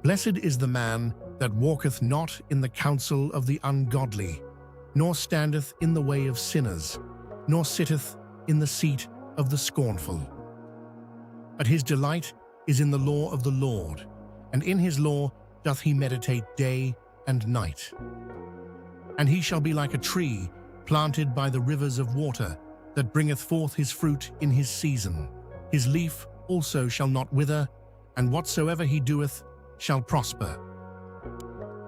Blessed is the man that walketh not in the counsel of the ungodly, nor standeth in the way of sinners, nor sitteth in the seat of the scornful. But his delight is in the law of the Lord, and in his law doth he meditate day and night. And he shall be like a tree planted by the rivers of water, that bringeth forth his fruit in his season. His leaf also shall not wither, and whatsoever he doeth shall prosper.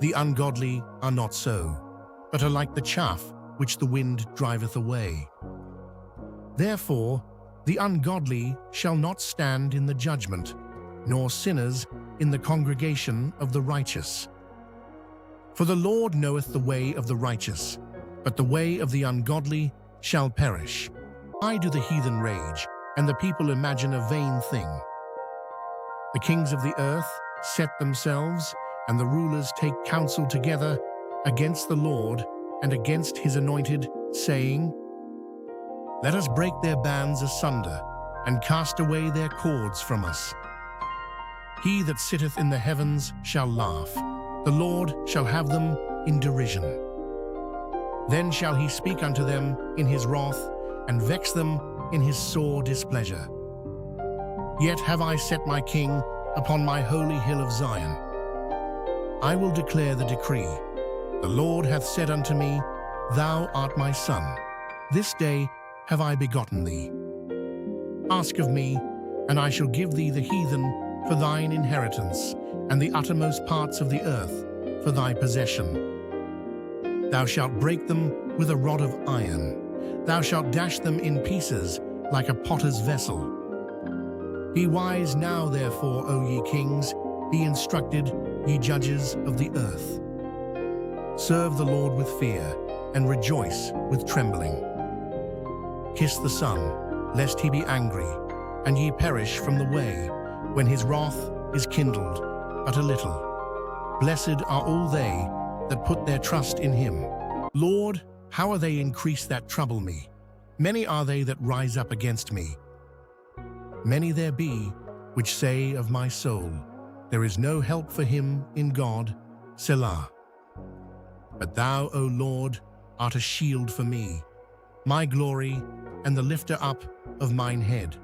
The ungodly are not so, but are like the chaff which the wind driveth away. Therefore the ungodly shall not stand in the judgment, nor sinners in the congregation of the righteous. For the Lord knoweth the way of the righteous, but the way of the ungodly shall perish. Why do the heathen rage, and the people imagine a vain thing? The kings of the earth set themselves, and the rulers take counsel together against the Lord and against his anointed, saying, Let us break their bands asunder, and cast away their cords from us. He that sitteth in the heavens shall laugh. The Lord shall have them in derision. Then shall he speak unto them in his wrath, and vex them in his sore displeasure. Yet have I set my king upon my holy hill of Zion. I will declare the decree. The Lord hath said unto me, Thou art my son. This day have I begotten thee. Ask of me, and I shall give thee the heathen for thine inheritance, and the uttermost parts of the earth for thy possession. Thou shalt break them with a rod of iron. Thou shalt dash them in pieces like a potter's vessel. Be wise now, therefore, O ye kings, be instructed, ye judges of the earth. Serve the Lord with fear, and rejoice with trembling. Kiss the Son, lest he be angry, and ye perish from the way, when his wrath is kindled but a little. Blessed are all they that put their trust in him. Lord, how are they increased that trouble me? Many are they that rise up against me. Many there be which say of my soul, There is no help for him in God, Selah. But thou, O Lord, art a shield for me, my glory, and the lifter up of mine head.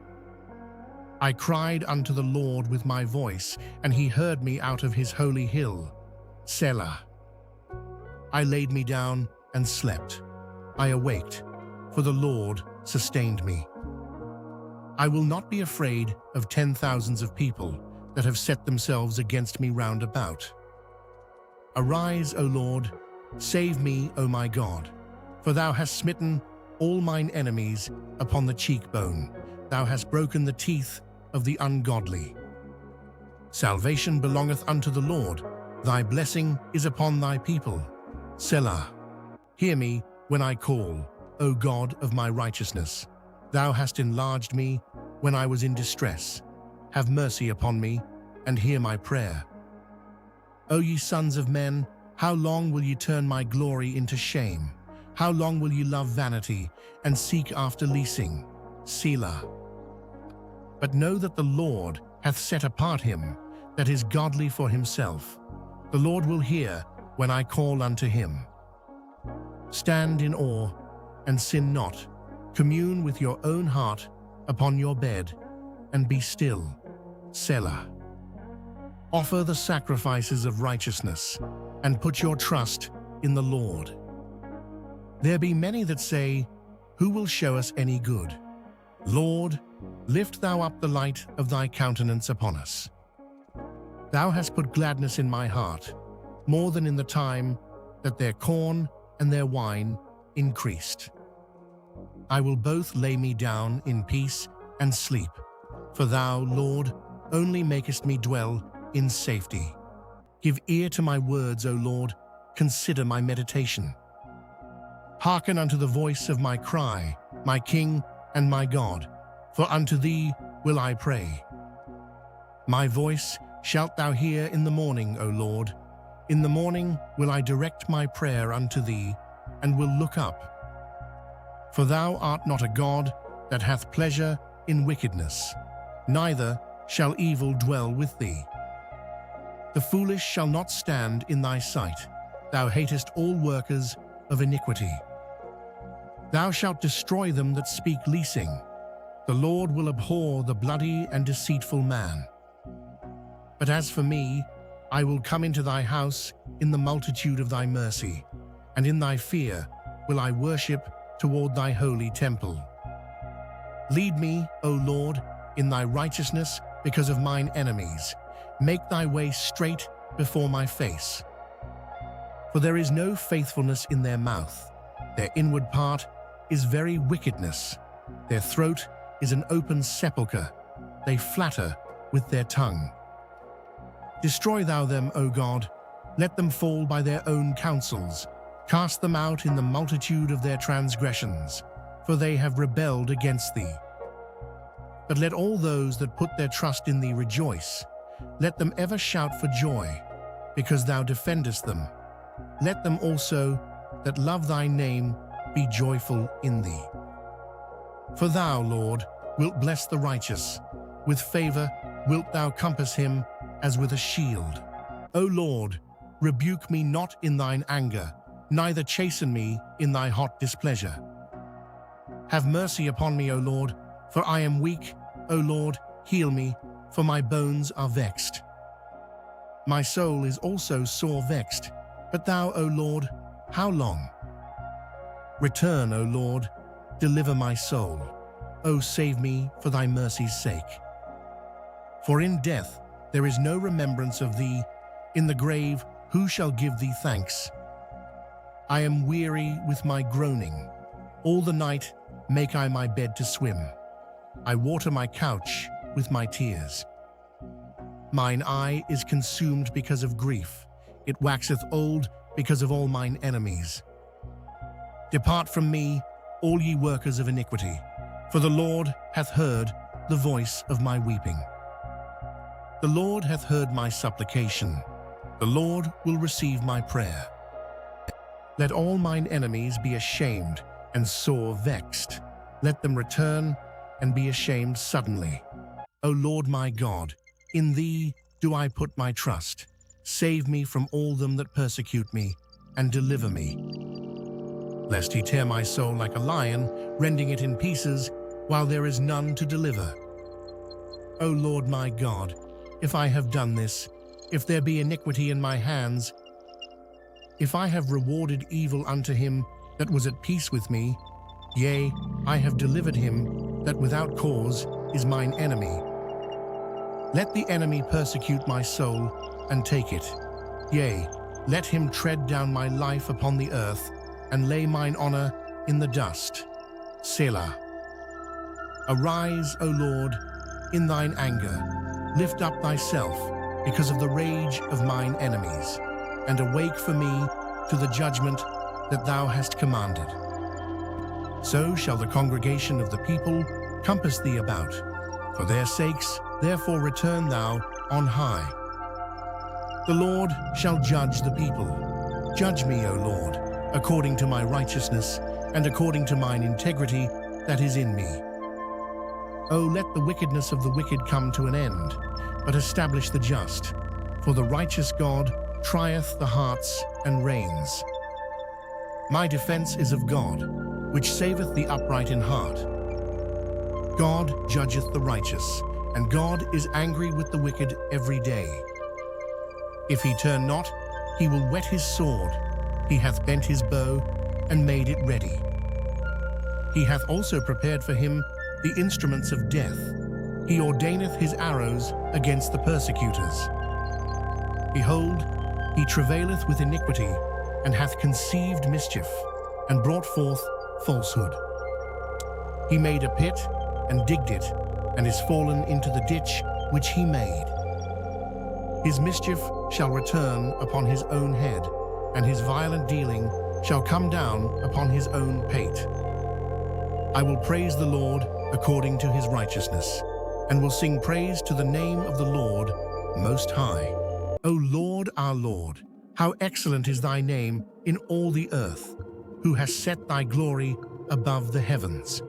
I cried unto the Lord with my voice, and he heard me out of his holy hill, Selah. I laid me down and slept. I awaked, for the Lord sustained me. I will not be afraid of 10,000s of people that have set themselves against me round about. Arise, O Lord, save me, O my God, for thou hast smitten all mine enemies upon the cheekbone. Thou hast broken the teeth of the ungodly. Salvation belongeth unto the Lord. Thy blessing is upon thy people. Selah. Hear me when I call, O God of my righteousness. Thou hast enlarged me when I was in distress. Have mercy upon me, and hear my prayer. O ye sons of men, how long will ye turn my glory into shame? How long will ye love vanity, and seek after leasing? Selah. But know that the Lord hath set apart him that is godly for himself. The Lord will hear when I call unto him. Stand in awe, and sin not. Commune with your own heart upon your bed, and be still. Selah. Offer the sacrifices of righteousness, and put your trust in the Lord. There be many that say, Who will show us any good? Lord, lift thou up the light of thy countenance upon us. Thou hast put gladness in my heart, more than in the time that their corn and their wine increased. I will both lay me down in peace and sleep, for thou, Lord, only makest me dwell in safety. Give ear to my words, O Lord, consider my meditation. Hearken unto the voice of my cry, my King and my God, for unto thee will I pray. My voice shalt thou hear in the morning, O Lord. In the morning will I direct my prayer unto thee, and will look up. For thou art not a God that hath pleasure in wickedness, neither shall evil dwell with thee. The foolish shall not stand in thy sight. Thou hatest all workers of iniquity. Thou shalt destroy them that speak leasing. The Lord will abhor the bloody and deceitful man. But as for me, I will come into thy house in the multitude of thy mercy, and in thy fear will I worship toward thy holy temple. Lead me, O Lord, in thy righteousness because of mine enemies. Make thy way straight before my face. For there is no faithfulness in their mouth. Their inward part is very wickedness. Their throat is an open sepulchre. They flatter with their tongue. Destroy thou them, O God. Let them fall by their own counsels. Cast them out in the multitude of their transgressions, for they have rebelled against thee. But let all those that put their trust in thee rejoice. Let them ever shout for joy, because thou defendest them. Let them also that love thy name be joyful in thee. For thou, Lord, wilt bless the righteous. With favor wilt thou compass him as with a shield. O Lord, rebuke me not in thine anger, neither chasten me in thy hot displeasure. Have mercy upon me, O Lord, for I am weak. O Lord, heal me, for my bones are vexed. My soul is also sore vexed. But thou, O Lord, how long? Return, O Lord, deliver my soul. O save me for thy mercy's sake. For in death there is no remembrance of thee. In the grave who shall give thee thanks? I am weary with my groaning. All the night make I my bed to swim. I water my couch with my tears. Mine eye is consumed because of grief. It waxeth old because of all mine enemies. Depart from me, all ye workers of iniquity, for the Lord hath heard the voice of my weeping. The Lord hath heard my supplication. The Lord will receive my prayer. Let all mine enemies be ashamed and sore vexed. Let them return and be ashamed suddenly. O Lord my God, in thee do I put my trust. Save me from all them that persecute me, and deliver me. Lest he tear my soul like a lion, rending it in pieces, while there is none to deliver. O Lord my God, if I have done this, if there be iniquity in my hands, if I have rewarded evil unto him that was at peace with me, yea, I have delivered him that without cause is mine enemy. Let the enemy persecute my soul, and take it. Yea, let him tread down my life upon the earth, and lay mine honor in the dust. Selah. Arise, O Lord, in thine anger. Lift up thyself because of the rage of mine enemies, and awake for me to the judgment that thou hast commanded. So shall the congregation of the people compass thee about. For their sakes, therefore return thou on high. The Lord shall judge the people. Judge me, O Lord, according to my righteousness, and according to mine integrity that is in me. O let the wickedness of the wicked come to an end, but establish the just. For the righteous God trieth the hearts and reigns. My defense is of God, which saveth the upright in heart. God judgeth the righteous, and God is angry with the wicked every day. If he turn not, he will whet his sword. He hath bent his bow, and made it ready. He hath also prepared for him the instruments of death. He ordaineth his arrows against the persecutors. Behold, he travaileth with iniquity, and hath conceived mischief, and brought forth falsehood. He made a pit, and digged it, and is fallen into the ditch which he made. His mischief shall return upon his own head, and his violent dealing shall come down upon his own pate. I will praise the Lord according to his righteousness, and will sing praise to the name of the Lord Most High. O Lord, our Lord, how excellent is thy name in all the earth, who hast set thy glory above the heavens.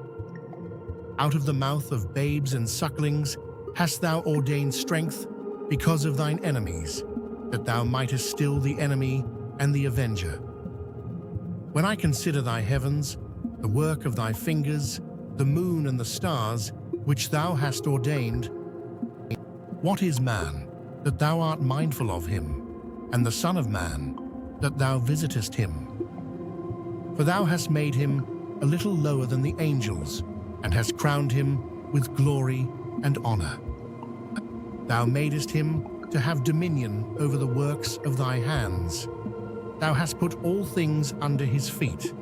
Out of the mouth of babes and sucklings hast thou ordained strength because of thine enemies, that thou mightest still the enemy and the avenger. When I consider thy heavens, the work of thy fingers, the moon and the stars, which thou hast ordained, what is man, that thou art mindful of him, and the Son of Man, that thou visitest him? For thou hast made him a little lower than the angels, and hast crowned him with glory and honor. Thou madest him to have dominion over the works of thy hands. Thou hast put all things under his feet,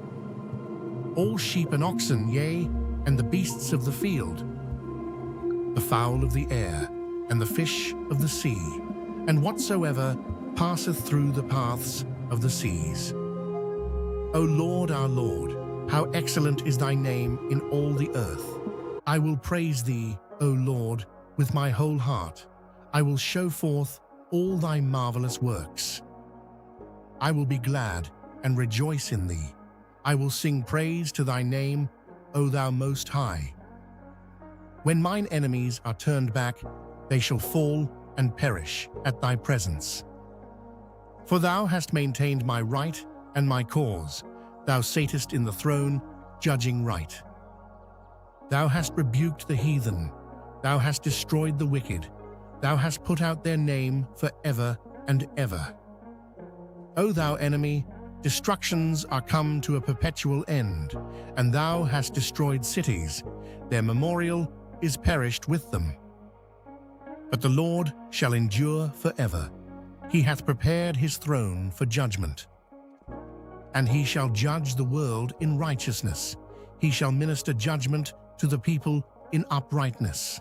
all sheep and oxen, yea, and the beasts of the field, the fowl of the air, and the fish of the sea, and whatsoever passeth through the paths of the seas. O Lord, our Lord, how excellent is thy name in all the earth. I will praise thee, O Lord, with my whole heart. I will show forth all thy marvelous works. I will be glad and rejoice in thee. I will sing praise to thy name, O thou Most High. When mine enemies are turned back, they shall fall and perish at thy presence. For thou hast maintained my right and my cause. Thou satest in the throne, judging right. Thou hast rebuked the heathen. Thou hast destroyed the wicked. Thou hast put out their name for ever and ever. O thou enemy, destructions are come to a perpetual end, and thou hast destroyed cities. Their memorial is perished with them. But the Lord shall endure forever. He hath prepared his throne for judgment. And he shall judge the world in righteousness. He shall minister judgment to the people in uprightness.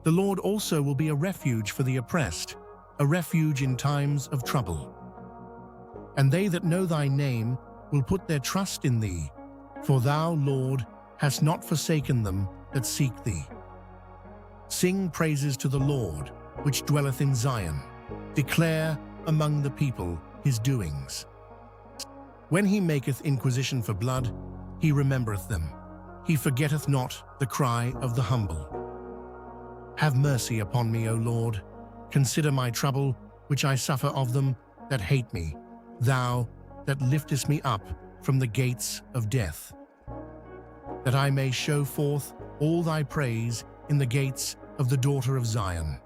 The Lord also will be a refuge for the oppressed, a refuge in times of trouble. And they that know thy name will put their trust in thee, for thou, Lord, hast not forsaken them that seek thee. Sing praises to the Lord, which dwelleth in Zion. Declare among the people his doings. When he maketh inquisition for blood, he remembereth them. He forgetteth not the cry of the humble. Have mercy upon me, O Lord. Consider my trouble, which I suffer of them that hate me. Thou that liftest me up from the gates of death, that I may show forth all thy praise in the gates of the daughter of Zion.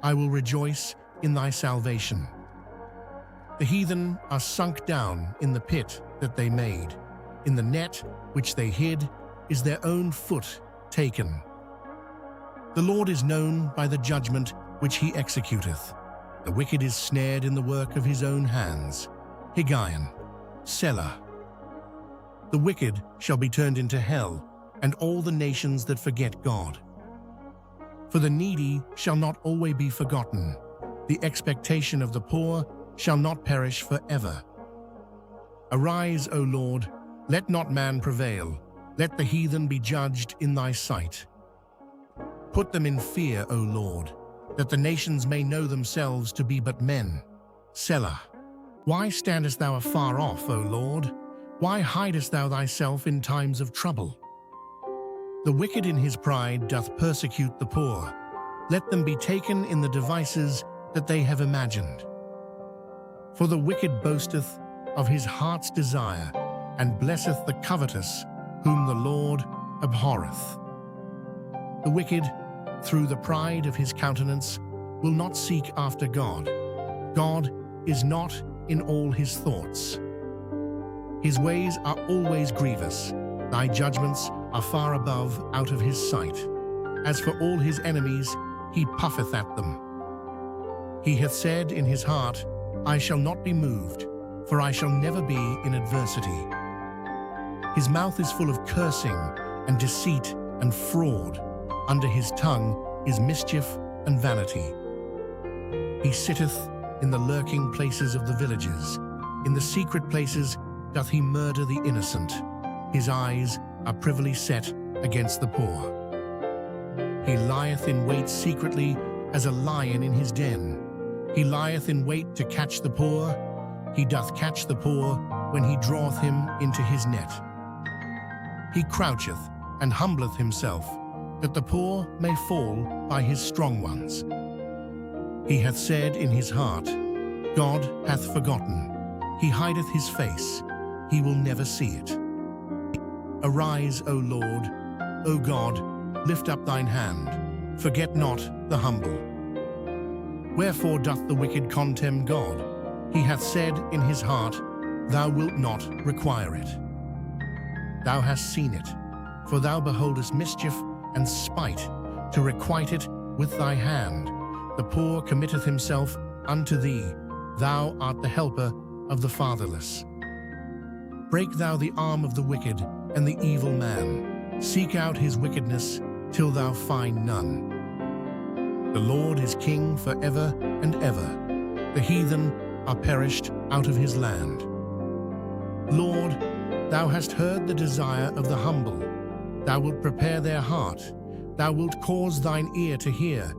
I will rejoice in thy salvation. The heathen are sunk down in the pit that they made. In the net which they hid is their own foot taken. The Lord is known by the judgment which he executeth. The wicked is snared in the work of his own hands. Higgaion, Selah. The wicked shall be turned into hell, and all the nations that forget God. For the needy shall not always be forgotten. The expectation of the poor shall not perish forever. Arise, O Lord, let not man prevail. Let the heathen be judged in thy sight. Put them in fear, O Lord, that the nations may know themselves to be but men. Selah. Why standest thou afar off, O Lord? Why hidest thou thyself in times of trouble? The wicked in his pride doth persecute the poor. Let them be taken in the devices that they have imagined. For the wicked boasteth of his heart's desire, and blesseth the covetous, whom the Lord abhorreth. The wicked, through the pride of his countenance, will not seek after God. God is not in all his thoughts. His ways are always grievous. Thy judgments are far above out of his sight. As for all his enemies, he puffeth at them. He hath said in his heart, I shall not be moved, for I shall never be in adversity. His mouth is full of cursing and deceit and fraud. Under his tongue is mischief and vanity. He sitteth in the lurking places of the villages. In the secret places doth he murder the innocent. His eyes are privily set against the poor. He lieth in wait secretly as a lion in his den. He lieth in wait to catch the poor. He doth catch the poor when he draweth him into his net. He croucheth and humbleth himself, that the poor may fall by his strong ones. He hath said in his heart, God hath forgotten. He hideth his face. He will never see it. Arise, O Lord. O God, lift up thine hand. Forget not the humble. Wherefore doth the wicked contemn God? He hath said in his heart, Thou wilt not require it. Thou hast seen it, for thou beholdest mischief and spite, to requite it with thy hand. The poor committeth himself unto thee. Thou art the helper of the fatherless. Break thou the arm of the wicked and the evil man. Seek out his wickedness till thou find none. The Lord is king forever and ever. The heathen are perished out of his land. Lord, thou hast heard the desire of the humble. Thou wilt prepare their heart. Thou wilt cause thine ear to hear,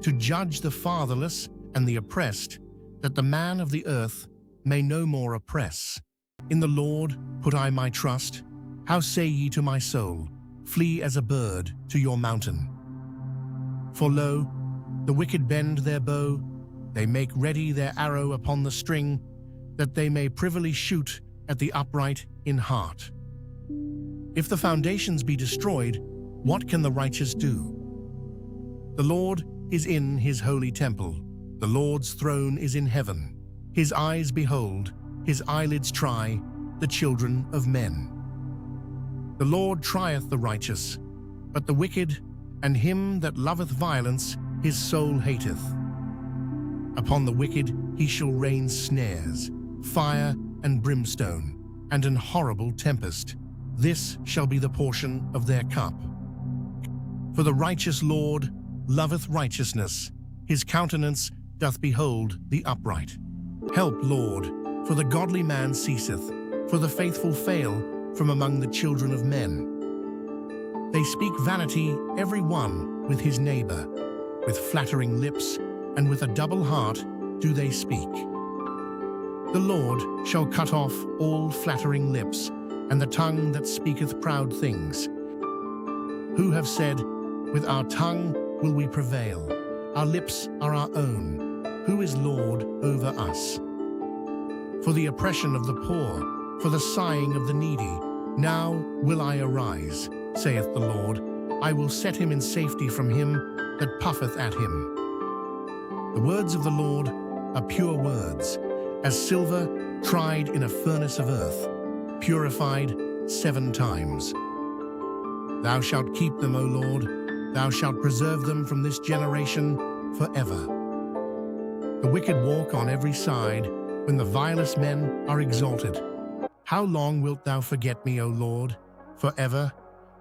to judge the fatherless and the oppressed, that the man of the earth may no more oppress. In the Lord put I my trust. How say ye to my soul, Flee as a bird to your mountain? For lo, the wicked bend their bow, they make ready their arrow upon the string, that they may privily shoot at the upright in heart. If the foundations be destroyed, what can the righteous do? The Lord is in his holy temple. The Lord's throne is in heaven. His eyes behold, his eyelids try, the children of men. The Lord trieth the righteous, but the wicked and him that loveth violence his soul hateth. Upon the wicked he shall rain snares, fire and brimstone, and an horrible tempest. This shall be the portion of their cup. For the righteous Lord loveth righteousness, his countenance doth behold the upright. Help, Lord, for the godly man ceaseth, for the faithful fail from among the children of men. They speak vanity every one with his neighbor, with flattering lips and with a double heart do they speak. The Lord shall cut off all flattering lips, and the tongue that speaketh proud things. Who have said, With our tongue will we prevail, our lips are our own. Who is Lord over us? For the oppression of the poor, for the sighing of the needy, now will I arise, saith the Lord. I will set him in safety from him that puffeth at him. The words of the Lord are pure words, as silver tried in a furnace of earth, purified 7 times. Thou shalt keep them, O Lord, thou shalt preserve them from this generation forever. The wicked walk on every side, when the vilest men are exalted. How long wilt thou forget me, O Lord? Forever?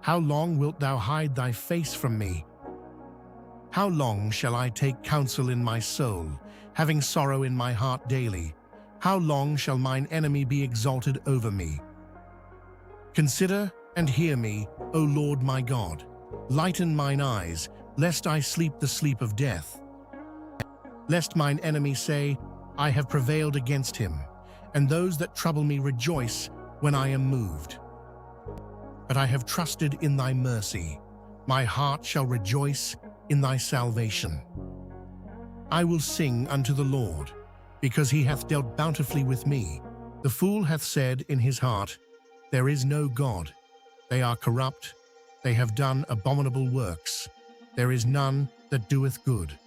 How long wilt thou hide thy face from me? How long shall I take counsel in my soul, having sorrow in my heart daily? How long shall mine enemy be exalted over me? Consider and hear me, O Lord my God. Lighten mine eyes, lest I sleep the sleep of death. Lest mine enemy say, I have prevailed against him, and those that trouble me rejoice when I am moved. But I have trusted in thy mercy. My heart shall rejoice in thy salvation. I will sing unto the Lord, because he hath dealt bountifully with me. The fool hath said in his heart, There is no God. They are corrupt. They have done abominable works. There is none that doeth good.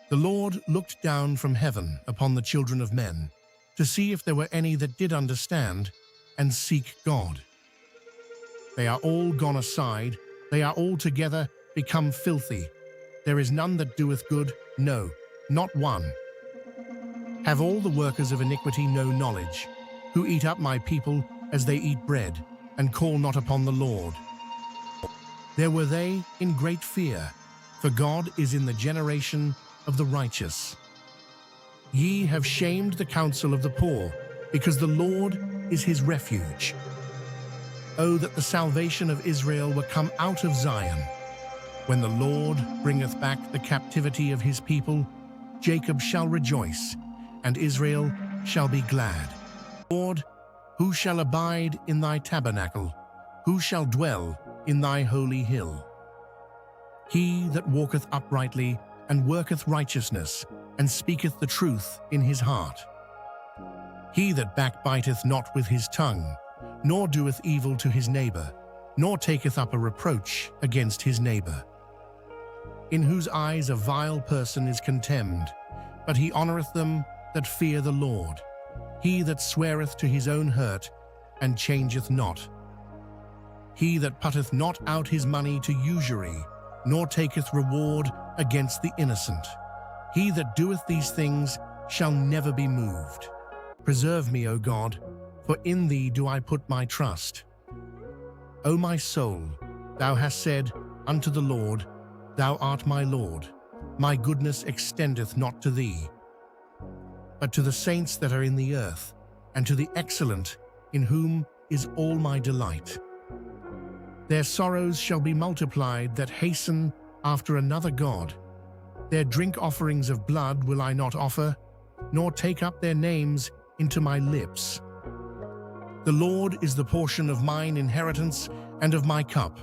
The Lord looked down from heaven upon the children of men, to see if there were any that did understand and seek God. They are all gone aside. They are altogether become filthy. There is none that doeth good, no, not one. Have all the workers of iniquity no knowledge, who eat up my people as they eat bread, and call not upon the Lord? There were they in great fear, for God is in the generation of the righteous. Ye have shamed the counsel of the poor, because the Lord is his refuge. Oh, that the salvation of Israel were come out of Zion. When the Lord bringeth back the captivity of his people, Jacob shall rejoice, and Israel shall be glad. Lord, who shall abide in thy tabernacle? Who shall dwell in thy holy hill? He that walketh uprightly and worketh righteousness, and speaketh the truth in his heart. He that backbiteth not with his tongue, nor doeth evil to his neighbor, nor taketh up a reproach against his neighbor. In whose eyes a vile person is contemned, but he honoureth them that fear the Lord. He that sweareth to his own hurt, and changeth not. He that putteth not out his money to usury, nor taketh reward against the innocent. He that doeth these things shall never be moved. Preserve me, O God, for in thee do I put my trust. O my soul, thou hast said unto the Lord, Thou art my Lord. My goodness extendeth not to thee, but to the saints that are in the earth, and to the excellent, in whom is all my delight. Their sorrows shall be multiplied that hasten after another God. Their drink offerings of blood will I not offer, nor take up their names into my lips. The Lord is the portion of mine inheritance and of my cup.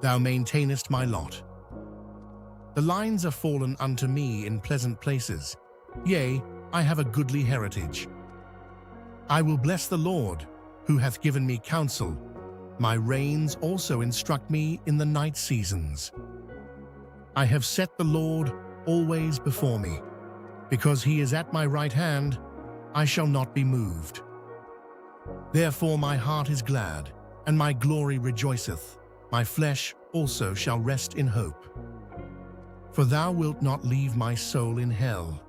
Thou maintainest my lot. The lines are fallen unto me in pleasant places. Yea, I have a goodly heritage. I will bless the Lord, who hath given me counsel. My reins also instruct me in the night seasons. I have set the Lord always before me. Because he is at my right hand, I shall not be moved. Therefore my heart is glad, and my glory rejoiceth. My flesh also shall rest in hope. For thou wilt not leave my soul in hell,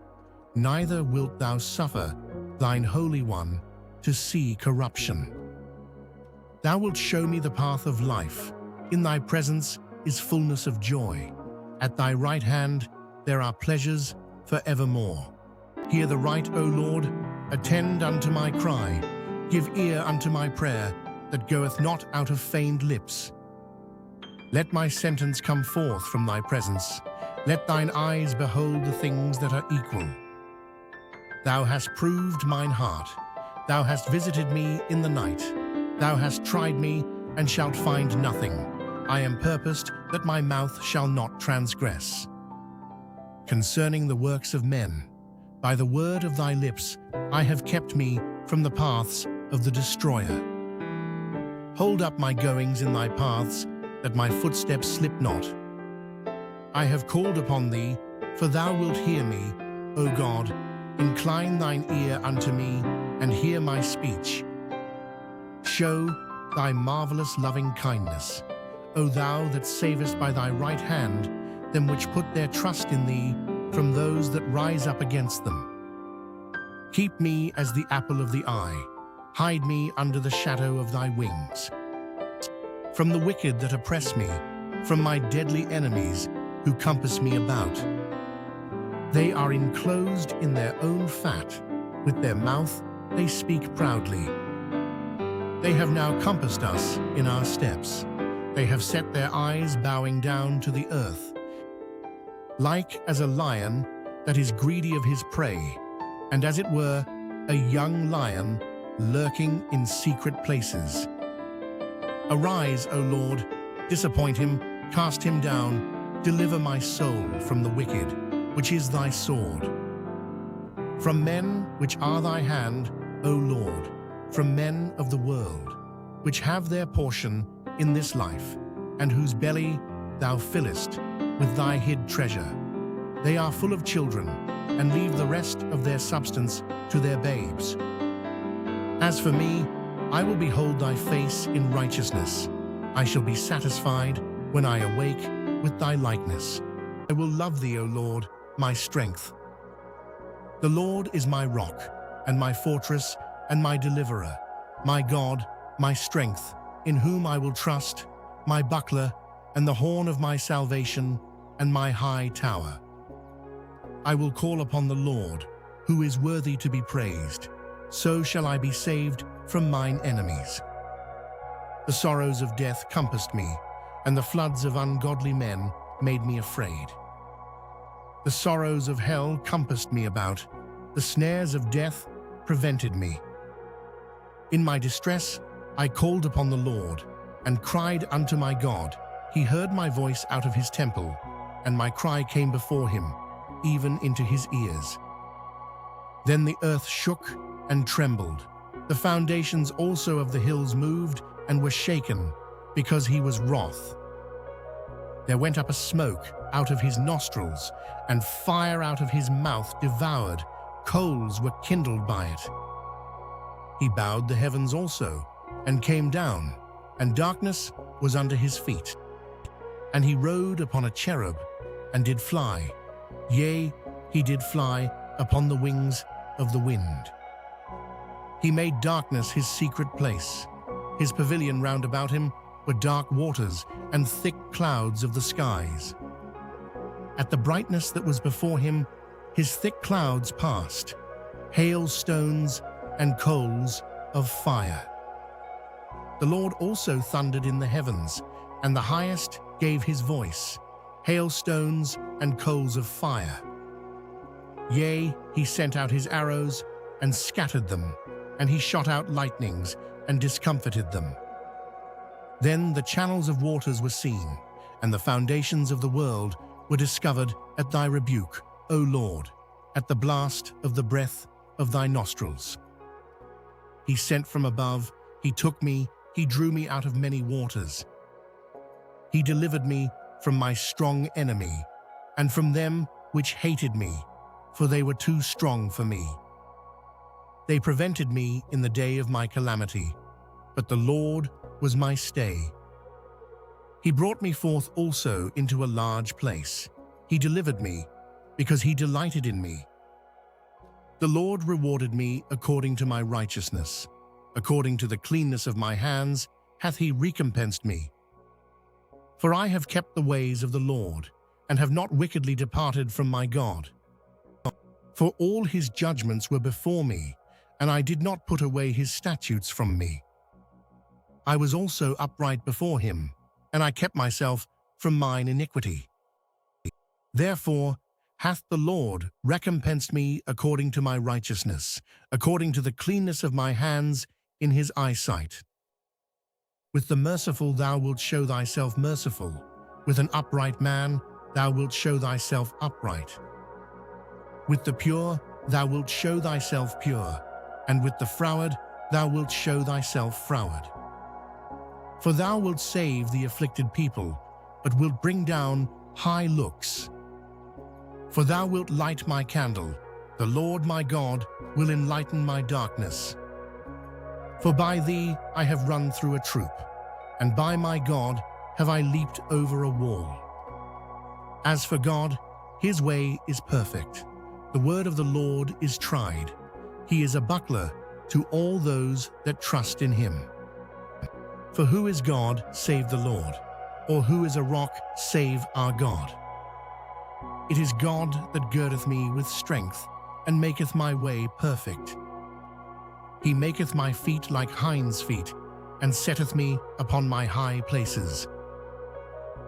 neither wilt thou suffer thine Holy One to see corruption. Thou wilt show me the path of life. In thy presence is fullness of joy. At thy right hand there are pleasures for evermore. Hear the right, O Lord, attend unto my cry. Give ear unto my prayer, that goeth not out of feigned lips. Let my sentence come forth from thy presence. Let thine eyes behold the things that are equal. Thou hast proved mine heart. Thou hast visited me in the night. Thou hast tried me, and shalt find nothing. I am purposed that my mouth shall not transgress. Concerning the works of men, by the word of thy lips I have kept me from the paths of the destroyer. Hold up my goings in thy paths, that my footsteps slip not. I have called upon thee, for thou wilt hear me, O God. Incline thine ear unto me, and hear my speech. Show thy marvelous loving kindness, O thou that savest by thy right hand them which put their trust in thee from those that rise up against them. Keep me as the apple of the eye. Hide me under the shadow of thy wings. From the wicked that oppress me, from my deadly enemies who compass me about. They are enclosed in their own fat. With their mouth they speak proudly. They have now compassed us in our steps. They have set their eyes bowing down to the earth. Like as a lion that is greedy of his prey, and as it were, a young lion lurking in secret places. Arise, O Lord, disappoint him, cast him down, deliver my soul from the wicked, which is thy sword. From men which are thy hand, O Lord, from men of the world, which have their portion in this life, and whose belly thou fillest with thy hid treasure. They are full of children, and leave the rest of their substance to their babes. As for me, I will behold thy face in righteousness. I shall be satisfied when I awake with thy likeness. I will love thee, O Lord, my strength. The Lord is my rock, and my fortress, and my deliverer, my God, my strength, in whom I will trust, my buckler, and the horn of my salvation, and my high tower. I will call upon the Lord, who is worthy to be praised. So shall I be saved from mine enemies. The sorrows of death compassed me, and the floods of ungodly men made me afraid. The sorrows of hell compassed me about. The snares of death prevented me. In my distress, I called upon the Lord, and cried unto my God. He heard my voice out of his temple, and my cry came before him even into his ears. Then the earth shook and trembled. The foundations also of the hills moved and were shaken, because he was wroth. There went up a smoke out of his nostrils, and fire out of his mouth devoured. Coals were kindled by it. He bowed the heavens also, and came down, and darkness was under his feet. And he rode upon a cherub, and did fly. Yea, he did fly upon the wings of the wind. He made darkness his secret place. His pavilion round about him were dark waters and thick clouds of the skies. At the brightness that was before him, his thick clouds passed, hailstones and coals of fire. The Lord also thundered in the heavens, and the highest gave his voice, hailstones and coals of fire. Yea, he sent out his arrows and scattered them, and he shot out lightnings and discomfited them. Then the channels of waters were seen, and the foundations of the world were discovered at thy rebuke, O Lord, at the blast of the breath of thy nostrils. He sent from above, he took me, he drew me out of many waters. He delivered me from my strong enemy, and from them which hated me, for they were too strong for me. They prevented me in the day of my calamity, but the Lord was my stay. He brought me forth also into a large place. He delivered me, because he delighted in me. The Lord rewarded me according to my righteousness. According to the cleanness of my hands hath he recompensed me. For I have kept the ways of the Lord, and have not wickedly departed from my God. For all his judgments were before me, and I did not put away his statutes from me. I was also upright before him, and I kept myself from mine iniquity. Therefore hath the Lord recompensed me according to my righteousness, according to the cleanness of my hands in his eyesight. With the merciful thou wilt show thyself merciful, with an upright man thou wilt show thyself upright. With the pure thou wilt show thyself pure, and with the froward thou wilt show thyself froward. For thou wilt save the afflicted people, but wilt bring down high looks. For thou wilt light my candle, the Lord my God will enlighten my darkness. For by thee I have run through a troop, and by my God have I leaped over a wall. As for God, his way is perfect. The word of the Lord is tried. He is a buckler to all those that trust in him. For who is God save the Lord? Or who is a rock save our God? It is God that girdeth me with strength, and maketh my way perfect. He maketh my feet like hinds' feet, and setteth me upon my high places.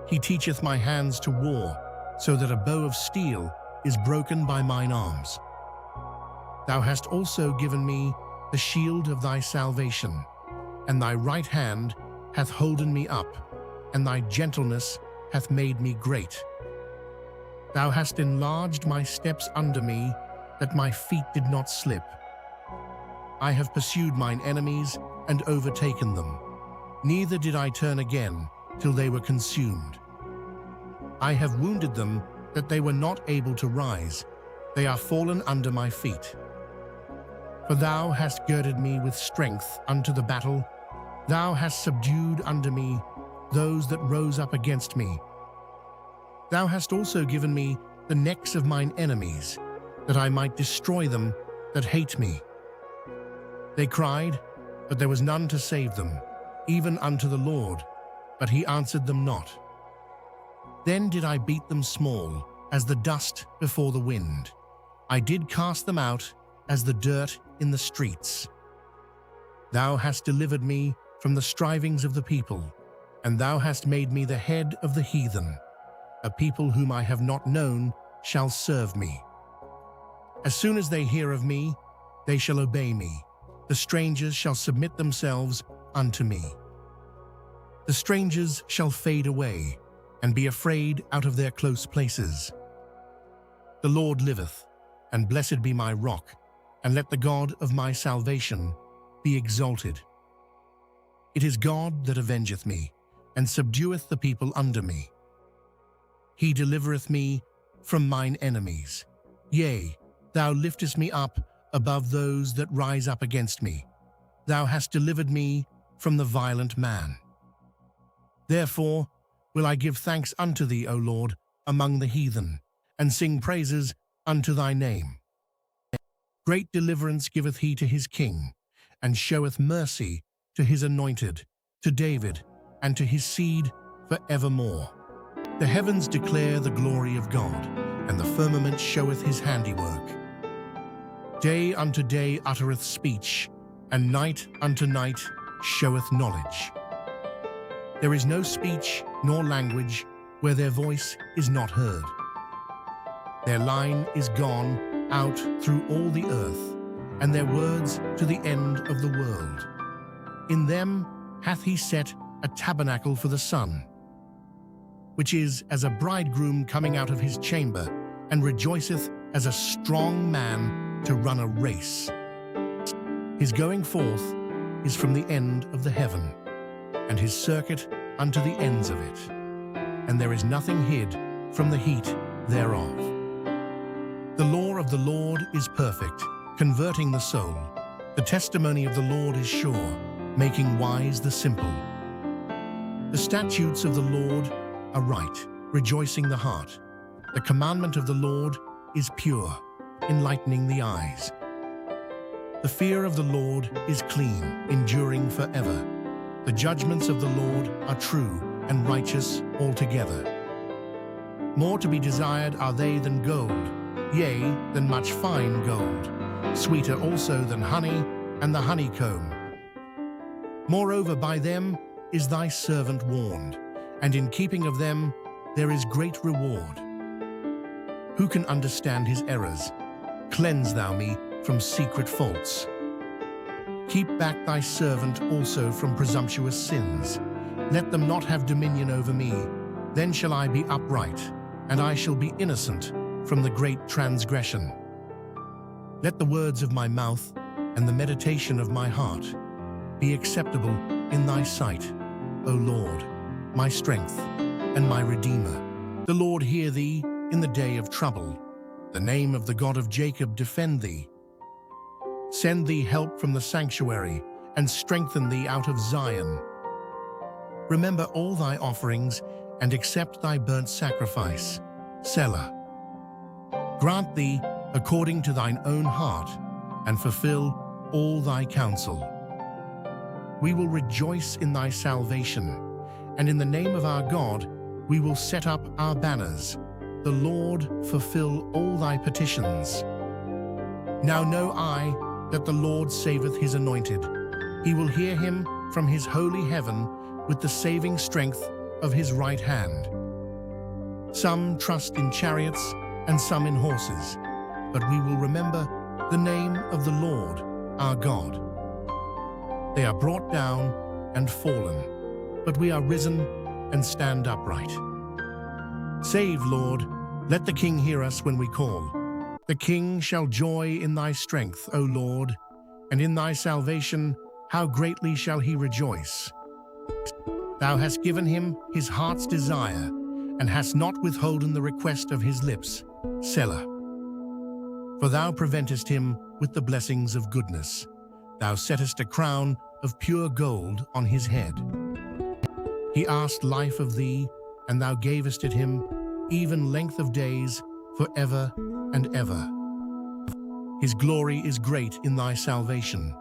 He teacheth my hands to war, so that a bow of steel is broken by mine arms. Thou hast also given me the shield of thy salvation, and thy right hand hath holden me up, and thy gentleness hath made me great. Thou hast enlarged my steps under me, that my feet did not slip. I have pursued mine enemies and overtaken them. Neither did I turn again till they were consumed. I have wounded them that they were not able to rise. They are fallen under my feet. For thou hast girded me with strength unto the battle. Thou hast subdued under me those that rose up against me. Thou hast also given me the necks of mine enemies, that I might destroy them that hate me. They cried, but there was none to save them, even unto the Lord, but he answered them not. Then did I beat them small, as the dust before the wind. I did cast them out as the dirt in the streets. Thou hast delivered me from the strivings of the people, and thou hast made me the head of the heathen. A people whom I have not known shall serve me. As soon as they hear of me, they shall obey me. The strangers shall submit themselves unto me. The strangers shall fade away, and be afraid out of their close places. The Lord liveth, and blessed be my rock, and let the God of my salvation be exalted. It is God that avengeth me, and subdueth the people under me. He delivereth me from mine enemies. Yea, thou liftest me up above those that rise up against me. Thou hast delivered me from the violent man. Therefore will I give thanks unto thee, O Lord, among the heathen, and sing praises unto thy name. Great deliverance giveth he to his king, and showeth mercy to his anointed, to David, and to his seed for evermore. The heavens declare the glory of God, and the firmament showeth his handiwork. Day unto day uttereth speech, and night unto night showeth knowledge. There is no speech nor language where their voice is not heard. Their line is gone out through all the earth, and their words to the end of the world. In them hath he set a tabernacle for the sun, which is as a bridegroom coming out of his chamber, and rejoiceth as a strong man to run a race. His going forth is from the end of the heaven, and his circuit unto the ends of it, and there is nothing hid from the heat thereof. The law of the Lord is perfect, converting the soul. The testimony of the Lord is sure, making wise the simple. The statutes of the Lord are right, rejoicing the heart. The commandment of the Lord is pure, enlightening the eyes. The fear of the Lord is clean, enduring forever. The judgments of the Lord are true and righteous altogether. More to be desired are they than gold, yea, than much fine gold, sweeter also than honey and the honeycomb. Moreover, by them is thy servant warned, and in keeping of them there is great reward. Who can understand his errors? Cleanse thou me from secret faults. Keep back thy servant also from presumptuous sins. Let them not have dominion over me. Then shall I be upright, and I shall be innocent from the great transgression. Let the words of my mouth and the meditation of my heart be acceptable in thy sight, O Lord, my strength and my Redeemer. The Lord hear thee in the day of trouble. The name of the God of Jacob defend thee. Send thee help from the sanctuary, and strengthen thee out of Zion. Remember all thy offerings, and accept thy burnt sacrifice. Selah. Grant thee according to thine own heart, and fulfill all thy counsel. We will rejoice in thy salvation, and in the name of our God we will set up our banners. The Lord fulfill all thy petitions. Now know I that the Lord saveth his anointed. He will hear him from his holy heaven with the saving strength of his right hand. Some trust in chariots and some in horses, but we will remember the name of the Lord our God. They are brought down and fallen, but we are risen and stand upright. Save, Lord, let the King hear us when we call. The King shall joy in thy strength, O Lord, and in thy salvation how greatly shall he rejoice. Thou hast given him his heart's desire, and hast not withholden the request of his lips. Selah. For thou preventest him with the blessings of goodness. Thou settest a crown of pure gold on his head. He asked life of thee, and thou gavest it him, even length of days, for ever and ever. His glory is great in thy salvation.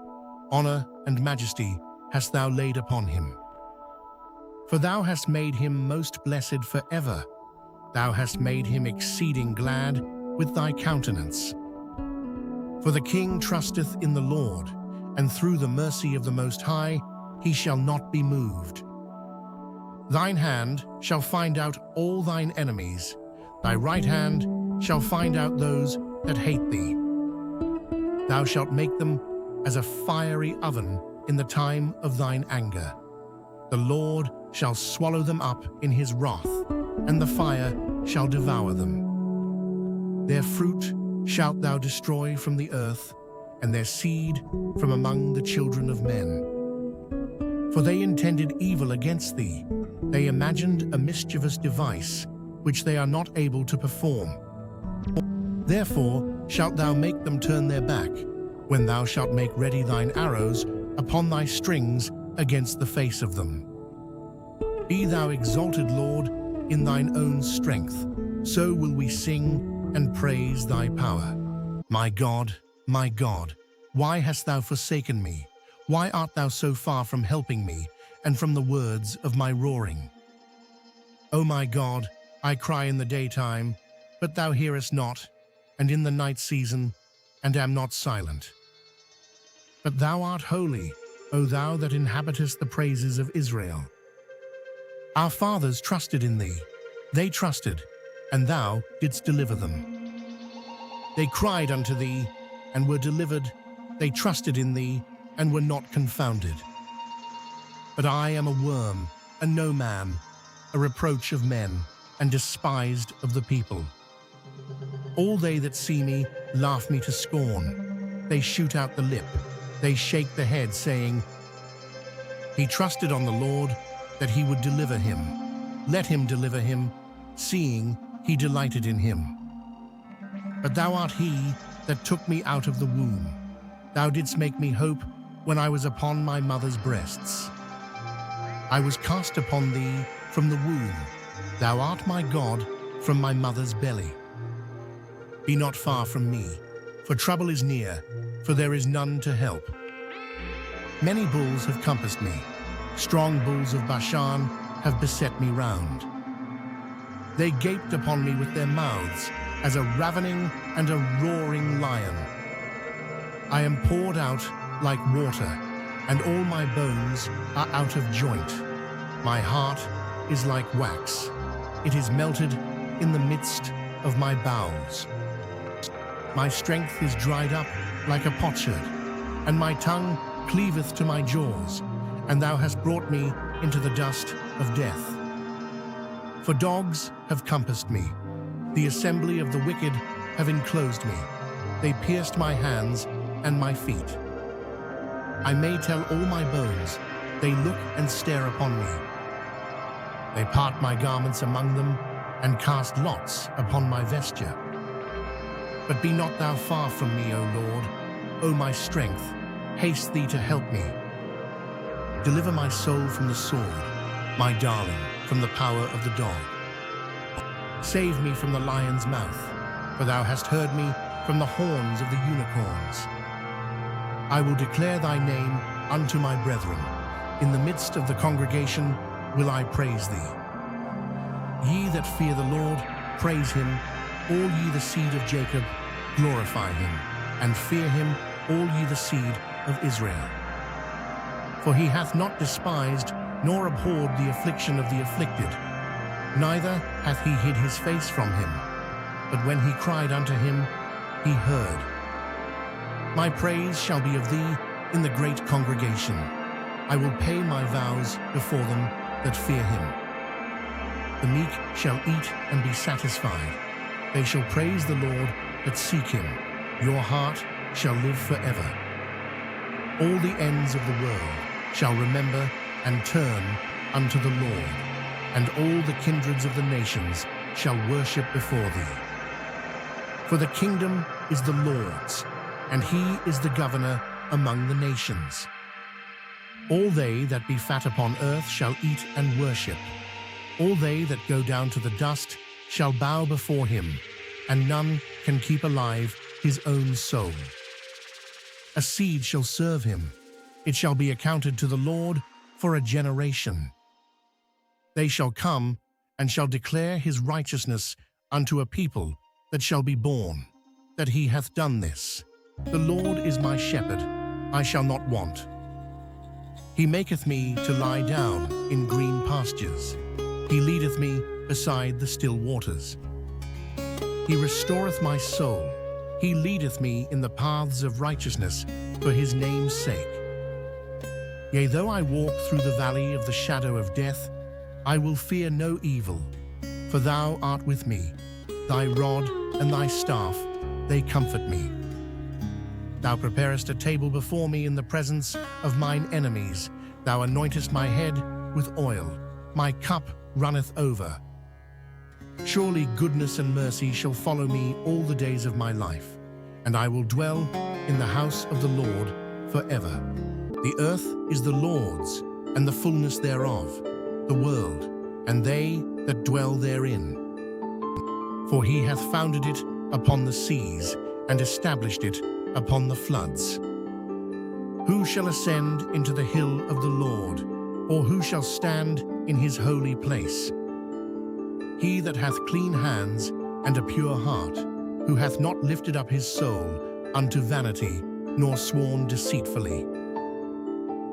Honor and majesty hast thou laid upon him. For thou hast made him most blessed forever. Thou hast made him exceeding glad with thy countenance. For the King trusteth in the Lord, and through the mercy of the Most High he shall not be moved. Thine hand shall find out all thine enemies. Thy right hand shall find out those that hate thee. Thou shalt make them as a fiery oven in the time of thine anger. The Lord shall swallow them up in his wrath, and the fire shall devour them. Their fruit shalt thou destroy from the earth, and their seed from among the children of men. For they intended evil against thee. They imagined a mischievous device, which they are not able to perform. Therefore shalt thou make them turn their back, when thou shalt make ready thine arrows upon thy strings against the face of them. Be thou exalted, Lord, in thine own strength. So will we sing and praise thy power. My God, why hast thou forsaken me? Why art thou so far from helping me, and from the words of my roaring? O my God, I cry in the daytime, but thou hearest not, and in the night season, and am not silent. But thou art holy, O thou that inhabitest the praises of Israel. Our fathers trusted in thee. They trusted, and thou didst deliver them. They cried unto thee, and were delivered. They trusted in thee, and were not confounded. But I am a worm, and no man, a reproach of men, and despised of the people. All they that see me laugh me to scorn. They shoot out the lip. They shake the head, saying, He trusted on the Lord, that he would deliver him. Let him deliver him, seeing he delighted in him. But thou art he that took me out of the womb. Thou didst make me hope when I was upon my mother's breasts. I was cast upon thee from the womb. Thou art my God from my mother's belly. Be not far from me, for trouble is near, for there is none to help. Many bulls have compassed me. Strong bulls of Bashan have beset me round. They gaped upon me with their mouths, as a ravening and a roaring lion. I am poured out like water, and all my bones are out of joint. My heart is like wax. It is melted in the midst of my bowels. My strength is dried up like a potsherd, and my tongue cleaveth to my jaws, and thou hast brought me into the dust of death. For dogs have compassed me. The assembly of the wicked have enclosed me. They pierced my hands and my feet. I may tell all my bones. They look and stare upon me. They part my garments among them, and cast lots upon my vesture. But be not thou far from me, O Lord. O my strength, haste thee to help me. Deliver my soul from the sword, my darling, from the power of the dog. Save me from the lion's mouth, for thou hast heard me from the horns of the unicorns. I will declare thy name unto my brethren. In the midst of the congregation will I praise thee. Ye that fear the Lord, praise him. All ye the seed of Jacob, glorify him, and fear him, all ye the seed of Israel. For he hath not despised, nor abhorred the affliction of the afflicted, neither hath he hid his face from him. But when he cried unto him, he heard. My praise shall be of thee in the great congregation. I will pay my vows before them that fear him. The meek shall eat and be satisfied. They shall praise the Lord that seek him. Your heart shall live forever. All the ends of the world shall remember and turn unto the Lord, and all the kindreds of the nations shall worship before thee. For the kingdom is the Lord's, and he is the governor among the nations. All they that be fat upon earth shall eat and worship. All they that go down to the dust shall bow before him, and none can keep alive his own soul. A seed shall serve him. It shall be accounted to the Lord for a generation. They shall come and shall declare his righteousness unto a people that shall be born, that he hath done this. The Lord is my shepherd, I shall not want. He maketh me to lie down in green pastures. He leadeth me beside the still waters. He restoreth my soul. He leadeth me in the paths of righteousness for his name's sake. Yea, though I walk through the valley of the shadow of death, I will fear no evil, for thou art with me. Thy rod and thy staff, they comfort me. Thou preparest a table before me in the presence of mine enemies. Thou anointest my head with oil. My cup runneth over. Surely goodness and mercy shall follow me all the days of my life, and I will dwell in the house of the Lord forever. The earth is the Lord's, and the fullness thereof, the world, and they that dwell therein. For he hath founded it upon the seas, and established it upon the floods. Who shall ascend into the hill of the Lord, or who shall stand in his holy place? He that hath clean hands and a pure heart, who hath not lifted up his soul unto vanity, nor sworn deceitfully.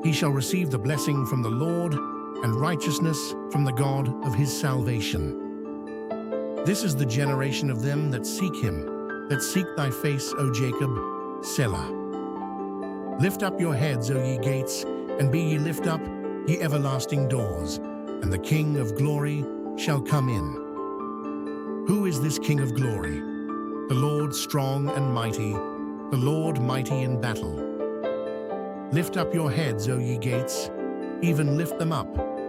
He shall receive the blessing from the Lord, and righteousness from the God of his salvation. This is the generation of them that seek him, that seek thy face, O Jacob, Selah. Lift up your heads, O ye gates, and be ye lift up, ye everlasting doors, and the King of glory shall come in. Who is this King of glory? The Lord strong and mighty, the Lord mighty in battle. Lift up your heads, O ye gates, even lift them up,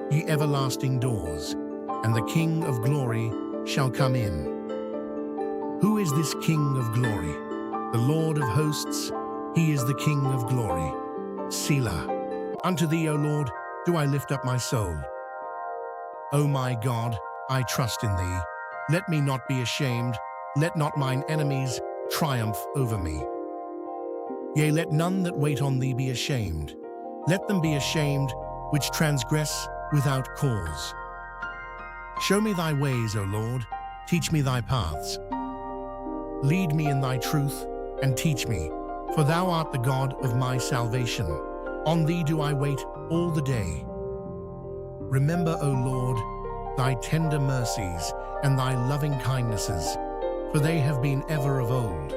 ye everlasting doors, and the King of glory shall come in. Who is this King of glory? The Lord of hosts, he is the King of glory. Selah. Unto thee, O Lord, do I lift up my soul. O my God, I trust in thee. Let me not be ashamed, let not mine enemies triumph over me. Yea, let none that wait on thee be ashamed. Let them be ashamed which transgress without cause. Show me thy ways, O Lord, teach me thy paths. Lead me in thy truth, and teach me, for thou art the God of my salvation. On thee do I wait all the day. Remember, O Lord, thy tender mercies and thy loving kindnesses, for they have been ever of old.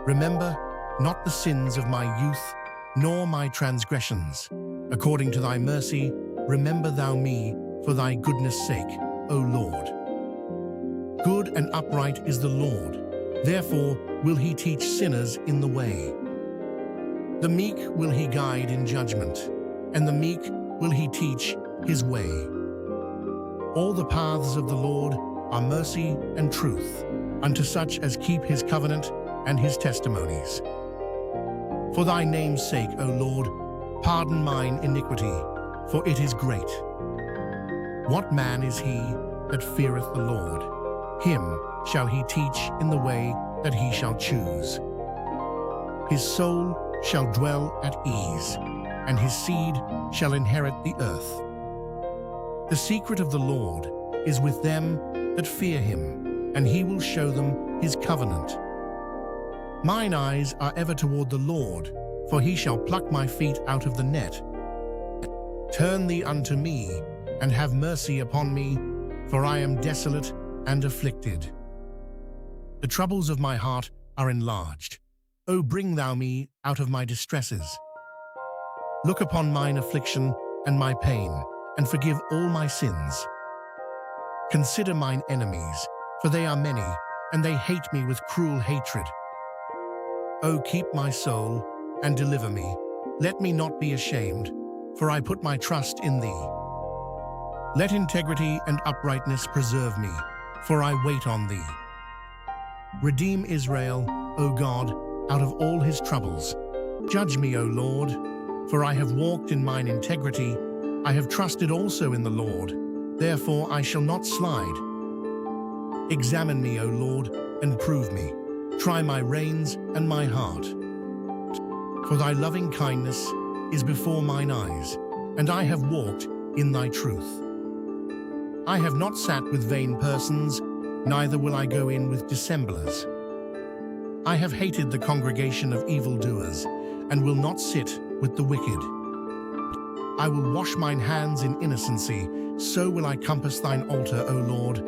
Remember not the sins of my youth, nor my transgressions. According to thy mercy, remember thou me for thy goodness' sake, O Lord. Good and upright is the Lord, therefore will he teach sinners in the way. The meek will he guide in judgment, and the meek will he teach his way. All the paths of the Lord are mercy and truth, unto such as keep his covenant and his testimonies. For thy name's sake, O Lord, pardon mine iniquity, for it is great. What man is he that feareth the Lord? Him shall he teach in the way that he shall choose. His soul shall dwell at ease, and his seed shall inherit the earth. The secret of the Lord is with them that fear him, and he will show them his covenant. Mine eyes are ever toward the Lord, for he shall pluck my feet out of the net. Turn thee unto me, and have mercy upon me, for I am desolate and afflicted. The troubles of my heart are enlarged. O bring thou me out of my distresses. Look upon mine affliction and my pain, and forgive all my sins. Consider mine enemies, for they are many, and they hate me with cruel hatred. O keep my soul, and deliver me. Let me not be ashamed, for I put my trust in thee. Let integrity and uprightness preserve me, for I wait on thee. Redeem Israel, O God, out of all his troubles. Judge me, O Lord, for I have walked in mine integrity. I have trusted also in the Lord, therefore I shall not slide. Examine me, O Lord, and prove me. Try my reins and my heart. For thy loving kindness is before mine eyes, and I have walked in thy truth. I have not sat with vain persons, neither will I go in with dissemblers. I have hated the congregation of evildoers, and will not sit with the wicked. I will wash mine hands in innocency, so will I compass thine altar, O Lord,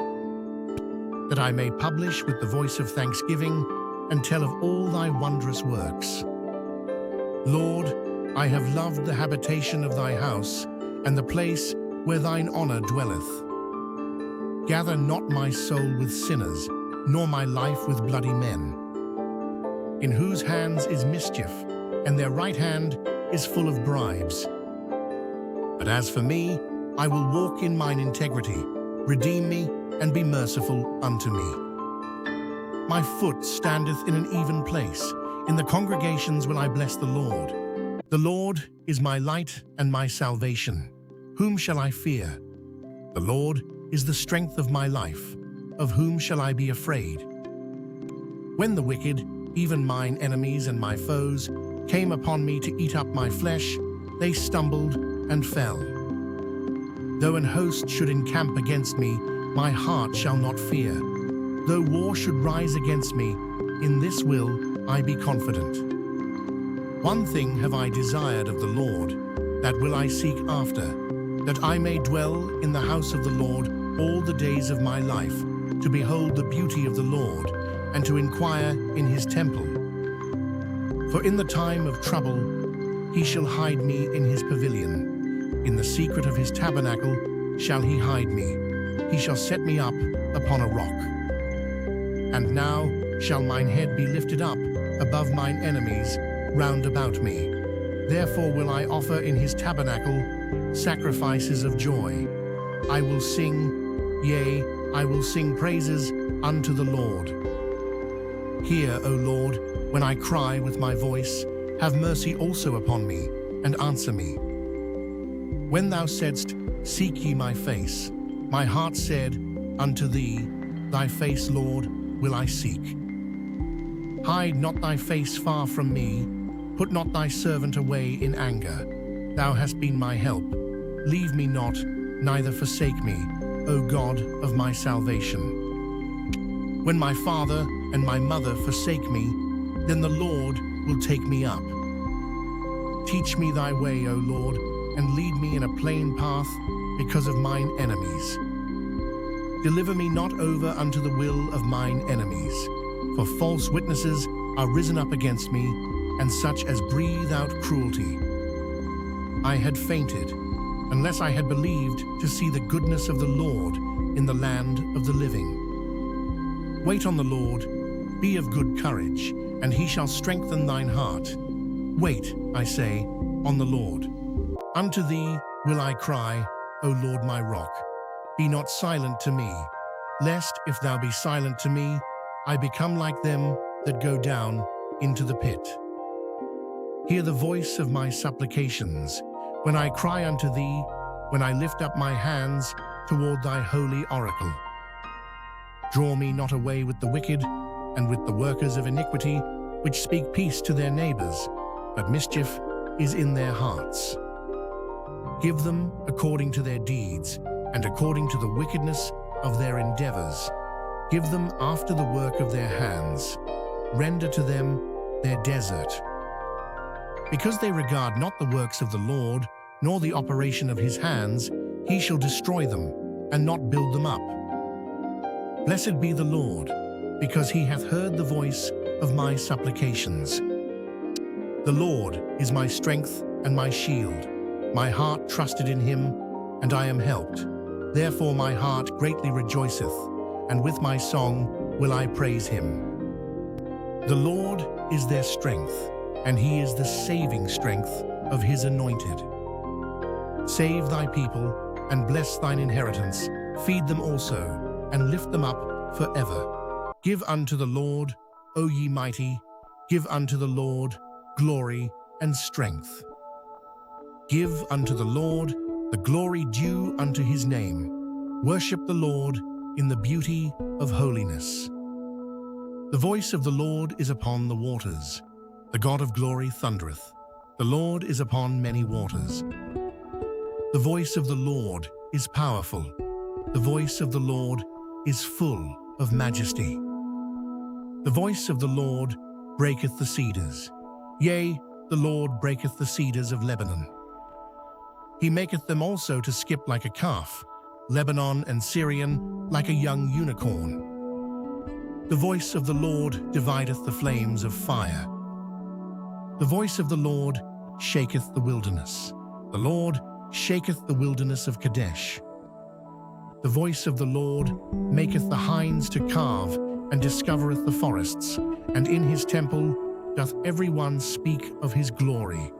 that I may publish with the voice of thanksgiving, and tell of all thy wondrous works. Lord, I have loved the habitation of thy house, and the place where thine honor dwelleth. Gather not my soul with sinners, nor my life with bloody men, in whose hands is mischief, and their right hand is full of bribes. But as for me, I will walk in mine integrity. Redeem me, and be merciful unto me. My foot standeth in an even place. In the congregations will I bless the Lord. The Lord is my light and my salvation. Whom shall I fear? The Lord is the strength of my life. Of whom shall I be afraid? When the wicked, even mine enemies and my foes, came upon me to eat up my flesh, they stumbled and fell. Though an host should encamp against me, my heart shall not fear. Though war should rise against me, in this will I be confident. One thing have I desired of the Lord, that will I seek after, that I may dwell in the house of the Lord all the days of my life, to behold the beauty of the Lord, and to inquire in his temple. For in the time of trouble he shall hide me in his pavilion. In the secret of his tabernacle shall he hide me. He shall set me up upon a rock. And now shall mine head be lifted up above mine enemies round about me. Therefore will I offer in his tabernacle sacrifices of joy. I will sing, yea, I will sing praises unto the Lord. Hear, O Lord, when I cry with my voice. Have mercy also upon me, and answer me. When thou saidst, Seek ye my face, my heart said, Unto thee, thy face, Lord, will I seek. Hide not thy face far from me, put not thy servant away in anger. Thou hast been my help. Leave me not, neither forsake me, O God of my salvation. When my father and my mother forsake me, then the Lord will take me up. Teach me thy way, O Lord, and lead me in a plain path because of mine enemies. Deliver me not over unto the will of mine enemies, for false witnesses are risen up against me, and such as breathe out cruelty. I had fainted, unless I had believed to see the goodness of the Lord in the land of the living. Wait on the Lord, be of good courage, and he shall strengthen thine heart. Wait, I say, on the Lord. Unto thee will I cry, O Lord my rock. Be not silent to me, lest, if thou be silent to me, I become like them that go down into the pit. Hear the voice of my supplications, when I cry unto thee, when I lift up my hands toward thy holy oracle. Draw me not away with the wicked, and with the workers of iniquity, which speak peace to their neighbors, but mischief is in their hearts. Give them according to their deeds, and according to the wickedness of their endeavors. Give them after the work of their hands. Render to them their desert. Because they regard not the works of the Lord, nor the operation of his hands, he shall destroy them, and not build them up. Blessed be the Lord, because he hath heard the voice of my supplications. The Lord is my strength and my shield. My heart trusted in him, and I am helped. Therefore my heart greatly rejoiceth, and with my song will I praise him. The Lord is their strength, and he is the saving strength of his anointed. Save thy people, and bless thine inheritance. Feed them also, and lift them up forever. Give unto the Lord, O ye mighty, give unto the Lord glory and strength. Give unto the Lord the glory due unto his name. Worship the Lord in the beauty of holiness. The voice of the Lord is upon the waters. The God of glory thundereth. The Lord is upon many waters. The voice of the Lord is powerful. The voice of the Lord is full of majesty. The voice of the Lord breaketh the cedars. Yea, the Lord breaketh the cedars of Lebanon. He maketh them also to skip like a calf, Lebanon and Syrian like a young unicorn. The voice of the Lord divideth the flames of fire. The voice of the Lord shaketh the wilderness. The Lord shaketh the wilderness of Kadesh. The voice of the Lord maketh the hinds to calve and discovereth the forests, and in his temple doth every one speak of his glory.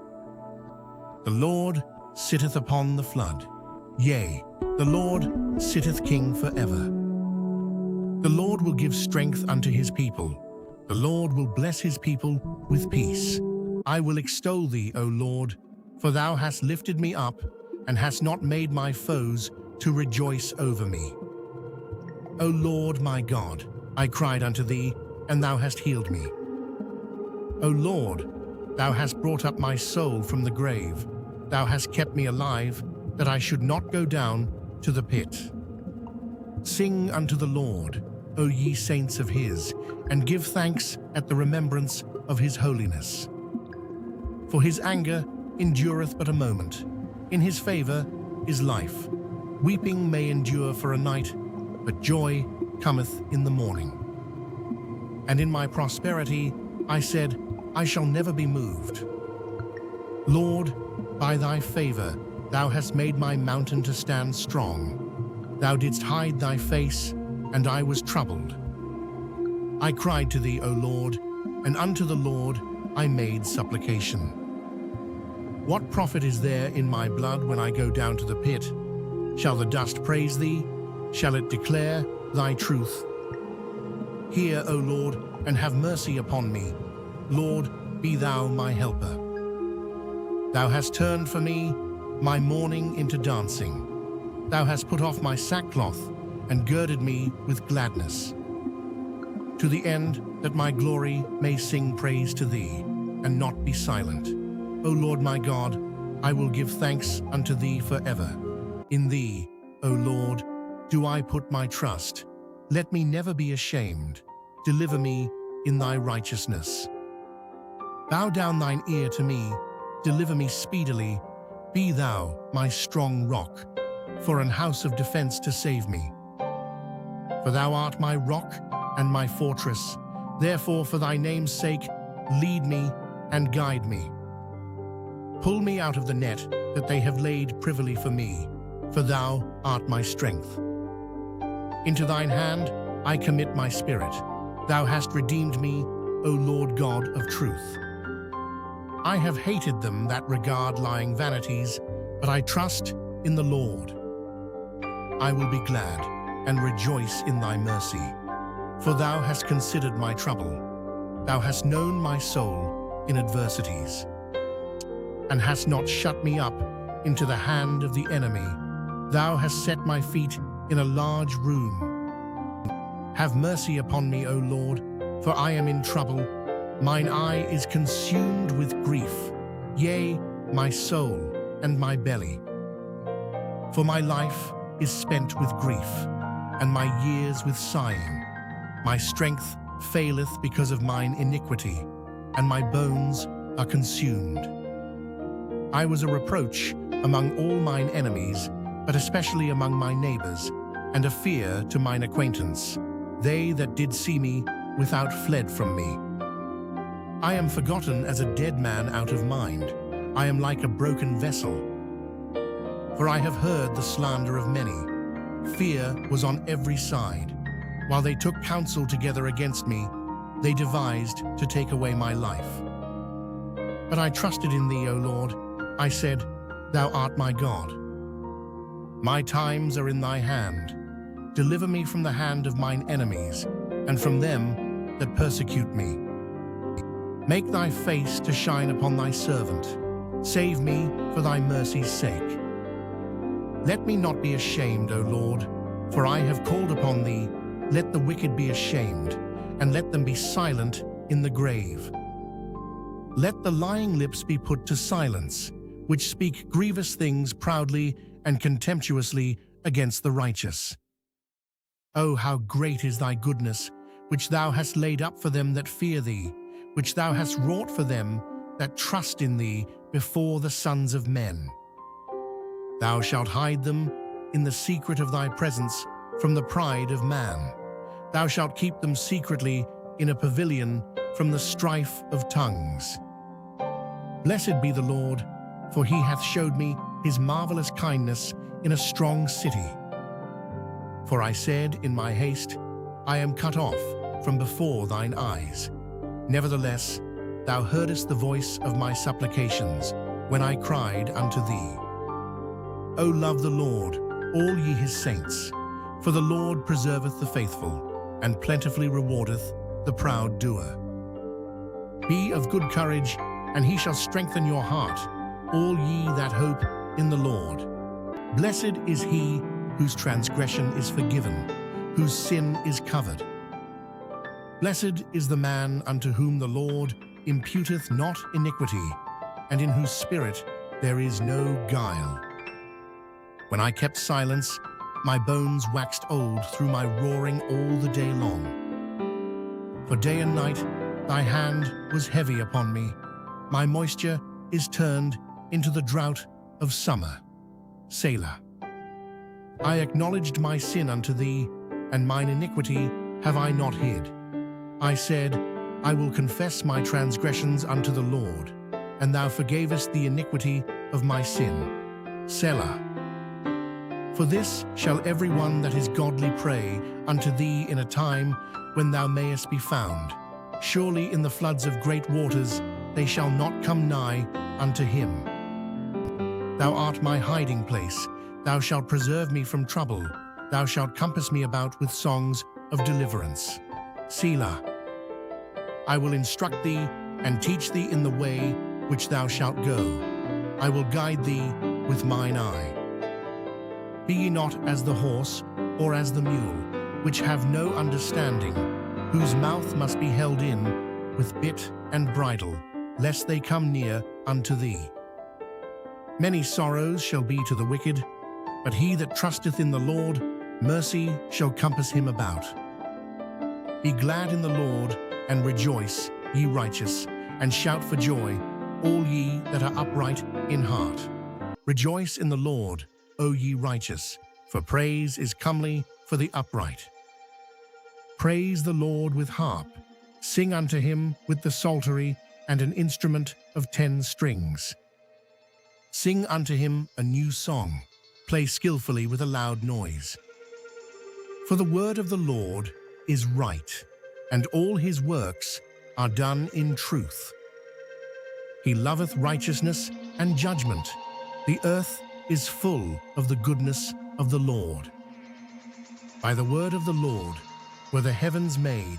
The Lord sitteth upon the flood. Yea, the Lord sitteth king forever. The Lord will give strength unto his people. The Lord will bless his people with peace. I will extol thee, O Lord, for thou hast lifted me up, and hast not made my foes to rejoice over me. O Lord my God, I cried unto thee, and thou hast healed me. O Lord, thou hast brought up my soul from the grave. Thou hast kept me alive, that I should not go down to the pit. Sing unto the Lord, O ye saints of his, and give thanks at the remembrance of his holiness. For his anger endureth but a moment. In his favor is life. Weeping may endure for a night, but joy cometh in the morning. And in my prosperity I said, I shall never be moved. Lord, by thy favor thou hast made my mountain to stand strong. Thou didst hide thy face, and I was troubled. I cried to thee, O Lord, and unto the Lord I made supplication. What profit is there in my blood when I go down to the pit? Shall the dust praise thee? Shall it declare thy truth? Hear, O Lord, and have mercy upon me. Lord, be thou my helper. Thou hast turned for me my mourning into dancing. Thou hast put off my sackcloth and girded me with gladness, to the end that my glory may sing praise to thee, and not be silent. O Lord my God, I will give thanks unto thee forever. In thee, O Lord, do I put my trust. Let me never be ashamed. Deliver me in thy righteousness. Bow down thine ear to me. Deliver me speedily. Be thou my strong rock, for an house of defense to save me. For thou art my rock and my fortress. Therefore, for thy name's sake, lead me and guide me. Pull me out of the net that they have laid privily for me, for thou art my strength. Into thine hand I commit my spirit. Thou hast redeemed me, O Lord God of truth. I have hated them that regard lying vanities, but I trust in the Lord. I will be glad and rejoice in thy mercy, for thou hast considered my trouble. Thou hast known my soul in adversities, and hast not shut me up into the hand of the enemy. Thou hast set my feet in a large room. Have mercy upon me, O Lord, for I am in trouble. Mine eye is consumed with grief, yea, my soul and my belly. For my life is spent with grief, and my years with sighing. My strength faileth because of mine iniquity, and my bones are consumed. I was a reproach among all mine enemies, but especially among my neighbors, and a fear to mine acquaintance. They that did see me without fled from me. I am forgotten as a dead man out of mind. I am like a broken vessel. For I have heard the slander of many. Fear was on every side. While they took counsel together against me, they devised to take away my life. But I trusted in thee, O Lord. I said, Thou art my God. My times are in thy hand. Deliver me from the hand of mine enemies, and from them that persecute me. Make thy face to shine upon thy servant. Save me for thy mercy's sake. Let me not be ashamed, O Lord, for I have called upon thee. Let the wicked be ashamed, and let them be silent in the grave. Let the lying lips be put to silence, which speak grievous things proudly and contemptuously against the righteous. O how great is thy goodness, which thou hast laid up for them that fear thee, which thou hast wrought for them that trust in thee before the sons of men. Thou shalt hide them in the secret of thy presence from the pride of man. Thou shalt keep them secretly in a pavilion from the strife of tongues. Blessed be the Lord, for he hath showed me his marvelous kindness in a strong city. For I said in my haste, I am cut off, from before thine eyes. Nevertheless, thou heardest the voice of my supplications when I cried unto thee. O love the Lord, all ye his saints, for the Lord preserveth the faithful, and plentifully rewardeth the proud doer. Be of good courage, and he shall strengthen your heart, all ye that hope in the Lord. Blessed is he whose transgression is forgiven, whose sin is covered. Blessed is the man unto whom the Lord imputeth not iniquity, and in whose spirit there is no guile. When I kept silence, my bones waxed old through my roaring all the day long. For day and night thy hand was heavy upon me. My moisture is turned into the drought of summer. Selah. I acknowledged my sin unto thee, and mine iniquity have I not hid. I said, I will confess my transgressions unto the Lord, and thou forgavest the iniquity of my sin. Selah. For this shall every one that is godly pray unto thee in a time when thou mayest be found. Surely in the floods of great waters they shall not come nigh unto him. Thou art my hiding place. Thou shalt preserve me from trouble. Thou shalt compass me about with songs of deliverance. Selah. I will instruct thee and teach thee in the way which thou shalt go. I will guide thee with mine eye. Be ye not as the horse or as the mule, which have no understanding, whose mouth must be held in with bit and bridle, lest they come near unto thee. Many sorrows shall be to the wicked, but he that trusteth in the Lord, mercy shall compass him about. Be glad in the Lord, and rejoice, ye righteous, and shout for joy, all ye that are upright in heart. Rejoice in the Lord, O ye righteous, for praise is comely for the upright. Praise the Lord with harp. Sing unto him with the psaltery and an instrument of 10 strings. Sing unto him a new song. Play skillfully with a loud noise. For the word of the Lord is right, and all his works are done in truth. He loveth righteousness and judgment. The earth is full of the goodness of the Lord. By the word of the Lord were the heavens made,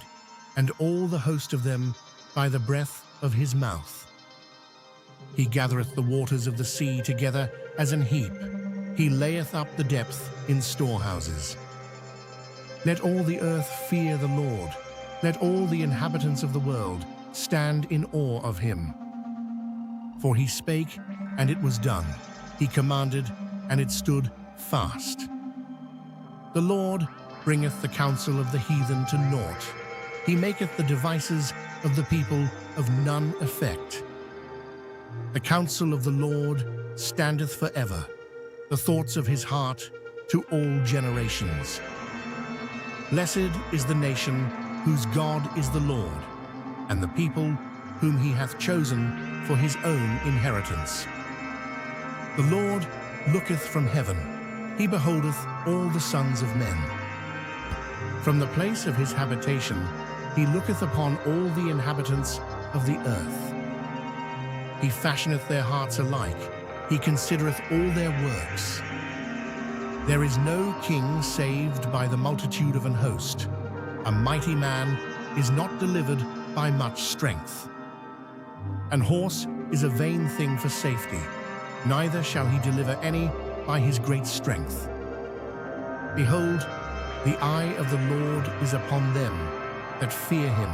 and all the host of them by the breath of his mouth. He gathereth the waters of the sea together as an heap. He layeth up the depth in storehouses. Let all the earth fear the Lord. Let all the inhabitants of the world stand in awe of him. For he spake, and it was done. He commanded, and it stood fast. The Lord bringeth the counsel of the heathen to naught. He maketh the devices of the people of none effect. The counsel of the Lord standeth forever, the thoughts of his heart to all generations. Blessed is the nation whose God is the Lord, and the people whom he hath chosen for his own inheritance. The Lord looketh from heaven, he beholdeth all the sons of men. From the place of his habitation he looketh upon all the inhabitants of the earth. He fashioneth their hearts alike, he considereth all their works. There is no king saved by the multitude of an host. A mighty man is not delivered by much strength. An horse is a vain thing for safety, neither shall he deliver any by his great strength. Behold, the eye of the Lord is upon them that fear him,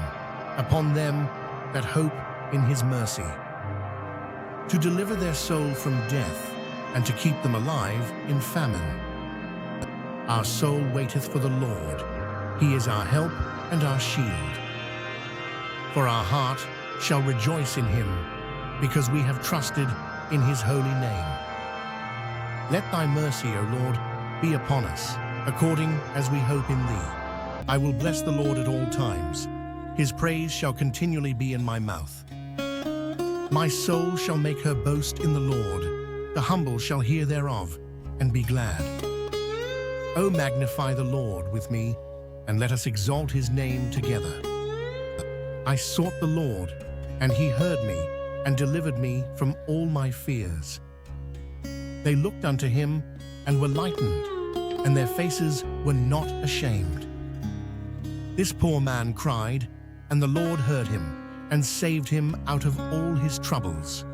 upon them that hope in his mercy, to deliver their soul from death, and to keep them alive in famine. Our soul waiteth for the Lord. He is our help and our shield. For our heart shall rejoice in him, because we have trusted in his holy name. Let thy mercy, O Lord, be upon us, according as we hope in thee. I will bless the Lord at all times. His praise shall continually be in my mouth. My soul shall make her boast in the Lord. The humble shall hear thereof, and be glad. O magnify the Lord with me, and let us exalt his name together. I sought the Lord, and he heard me, and delivered me from all my fears. They looked unto him, and were lightened, and their faces were not ashamed. This poor man cried, and the Lord heard him, and saved him out of all his troubles.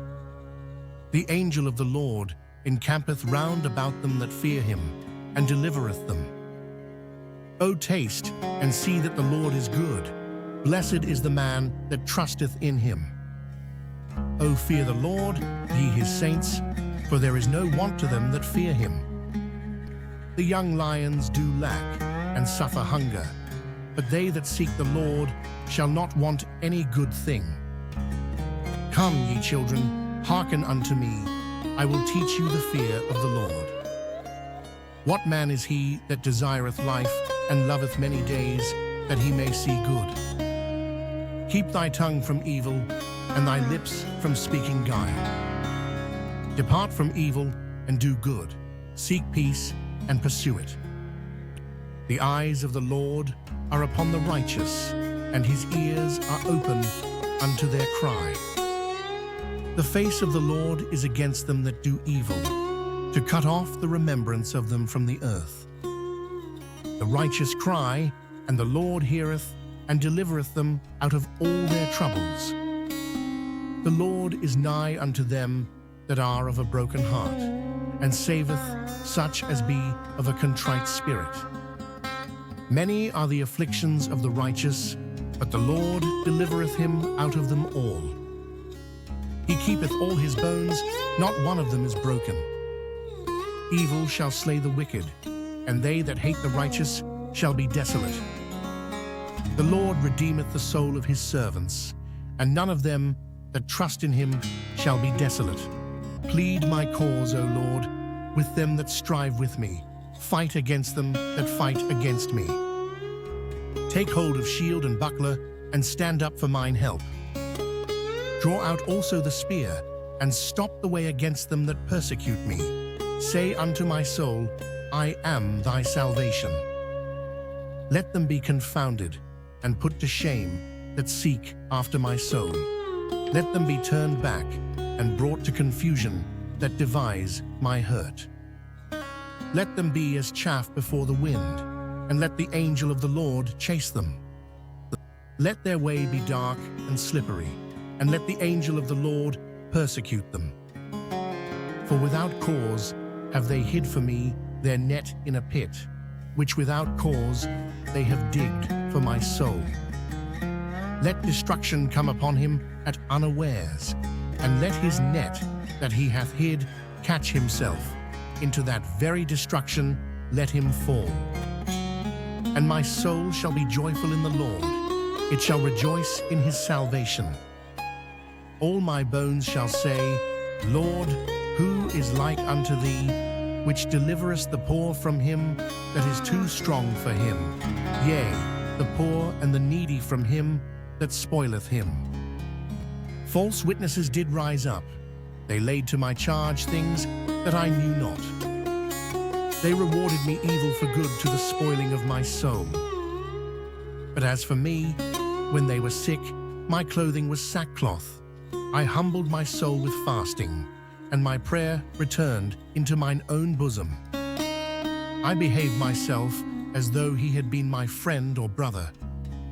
The angel of the Lord encampeth round about them that fear him, and delivereth them. O taste, and see that the Lord is good. Blessed is the man that trusteth in him. O fear the Lord, ye his saints, for there is no want to them that fear him. The young lions do lack, and suffer hunger, but they that seek the Lord shall not want any good thing. Come, ye children, hearken unto me, I will teach you the fear of the Lord. What man is he that desireth life, and loveth many days, that he may see good? Keep thy tongue from evil, and thy lips from speaking guile. Depart from evil, and do good. Seek peace, and pursue it. The eyes of the Lord are upon the righteous, and his ears are open unto their cry. The face of the Lord is against them that do evil, to cut off the remembrance of them from the earth. The righteous cry, and the Lord heareth, and delivereth them out of all their troubles. The Lord is nigh unto them that are of a broken heart, and saveth such as be of a contrite spirit. Many are the afflictions of the righteous, but the Lord delivereth him out of them all. He keepeth all his bones, not one of them is broken. Evil shall slay the wicked, and they that hate the righteous shall be desolate. The Lord redeemeth the soul of his servants, and none of them that trust in him shall be desolate. Plead my cause, O Lord, with them that strive with me. Fight against them that fight against me. Take hold of shield and buckler, and stand up for mine help. Draw out also the spear, and stop the way against them that persecute me. Say unto my soul, I am thy salvation. Let them be confounded, and put to shame, that seek after my soul. Let them be turned back, and brought to confusion, that devise my hurt. Let them be as chaff before the wind, and let the angel of the Lord chase them. Let their way be dark and slippery, and let the angel of the Lord persecute them. For without cause have they hid for me their net in a pit, which without cause they have digged for my soul. Let destruction come upon him at unawares, and let his net that he hath hid catch himself. Into that very destruction let him fall. And my soul shall be joyful in the Lord, it shall rejoice in his salvation. All my bones shall say, Lord, who is like unto thee, which deliverest the poor from him that is too strong for him, yea, the poor and the needy from him that spoileth him. False witnesses did rise up, they laid to my charge things that I knew not. They rewarded me evil for good to the spoiling of my soul. But as for me, when they were sick, my clothing was sackcloth. I humbled my soul with fasting, and my prayer returned into mine own bosom. I behaved myself as though he had been my friend or brother.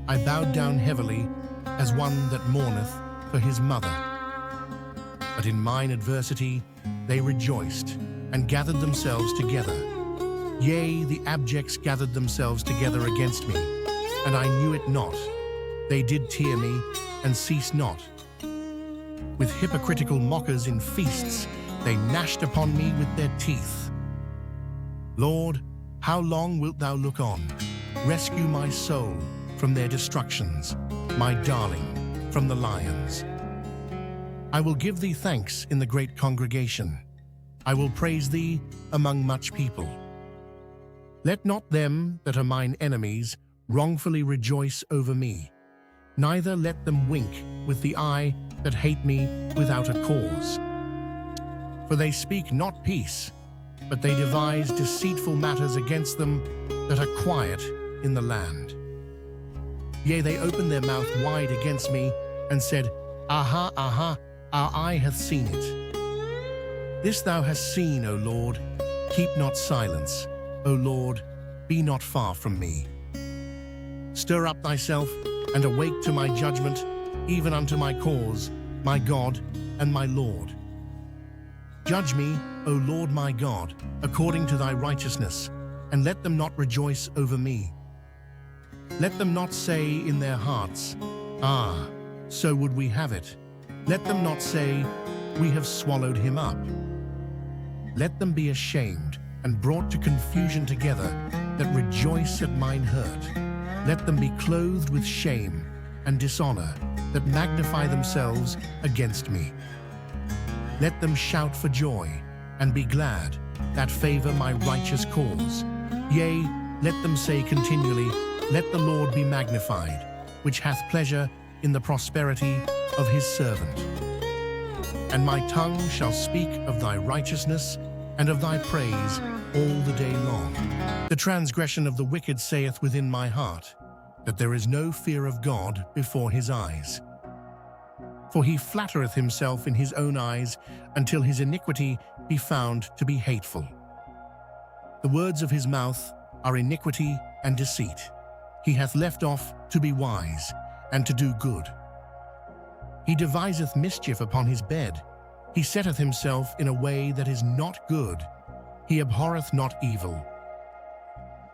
I bowed down heavily as one that mourneth for his mother. But in mine adversity they rejoiced, and gathered themselves together. Yea, the abjects gathered themselves together against me, and I knew it not. They did tear me, and ceased not. With hypocritical mockers in feasts, they gnashed upon me with their teeth. Lord, how long wilt thou look on? Rescue my soul from their destructions, my darling, from the lions. I will give thee thanks in the great congregation. I will praise thee among much people. Let not them that are mine enemies wrongfully rejoice over me, neither let them wink with the eye that hate me without a cause. For they speak not peace, but they devise deceitful matters against them that are quiet in the land. Yea, they opened their mouth wide against me, and said, Aha, aha, our eye hath seen it. This thou hast seen, O Lord, keep not silence. O Lord, be not far from me. Stir up thyself, and awake to my judgment, even unto my cause, my God and my Lord. Judge me, O Lord my God, according to thy righteousness, and let them not rejoice over me. Let them not say in their hearts, Ah, so would we have it. Let them not say, We have swallowed him up. Let them be ashamed and brought to confusion together, that rejoice at mine hurt. Let them be clothed with shame and dishonor, that magnify themselves against me. Let them shout for joy and be glad, that favor my righteous cause. Yea, let them say continually, Let the Lord be magnified, which hath pleasure in the prosperity of his servant. And my tongue shall speak of thy righteousness and of thy praise all the day long. The transgression of the wicked saith within my heart, that there is no fear of God before his eyes. For he flattereth himself in his own eyes, until his iniquity be found to be hateful. The words of his mouth are iniquity and deceit. He hath left off to be wise, and to do good. He deviseth mischief upon his bed. He setteth himself in a way that is not good. He abhorreth not evil.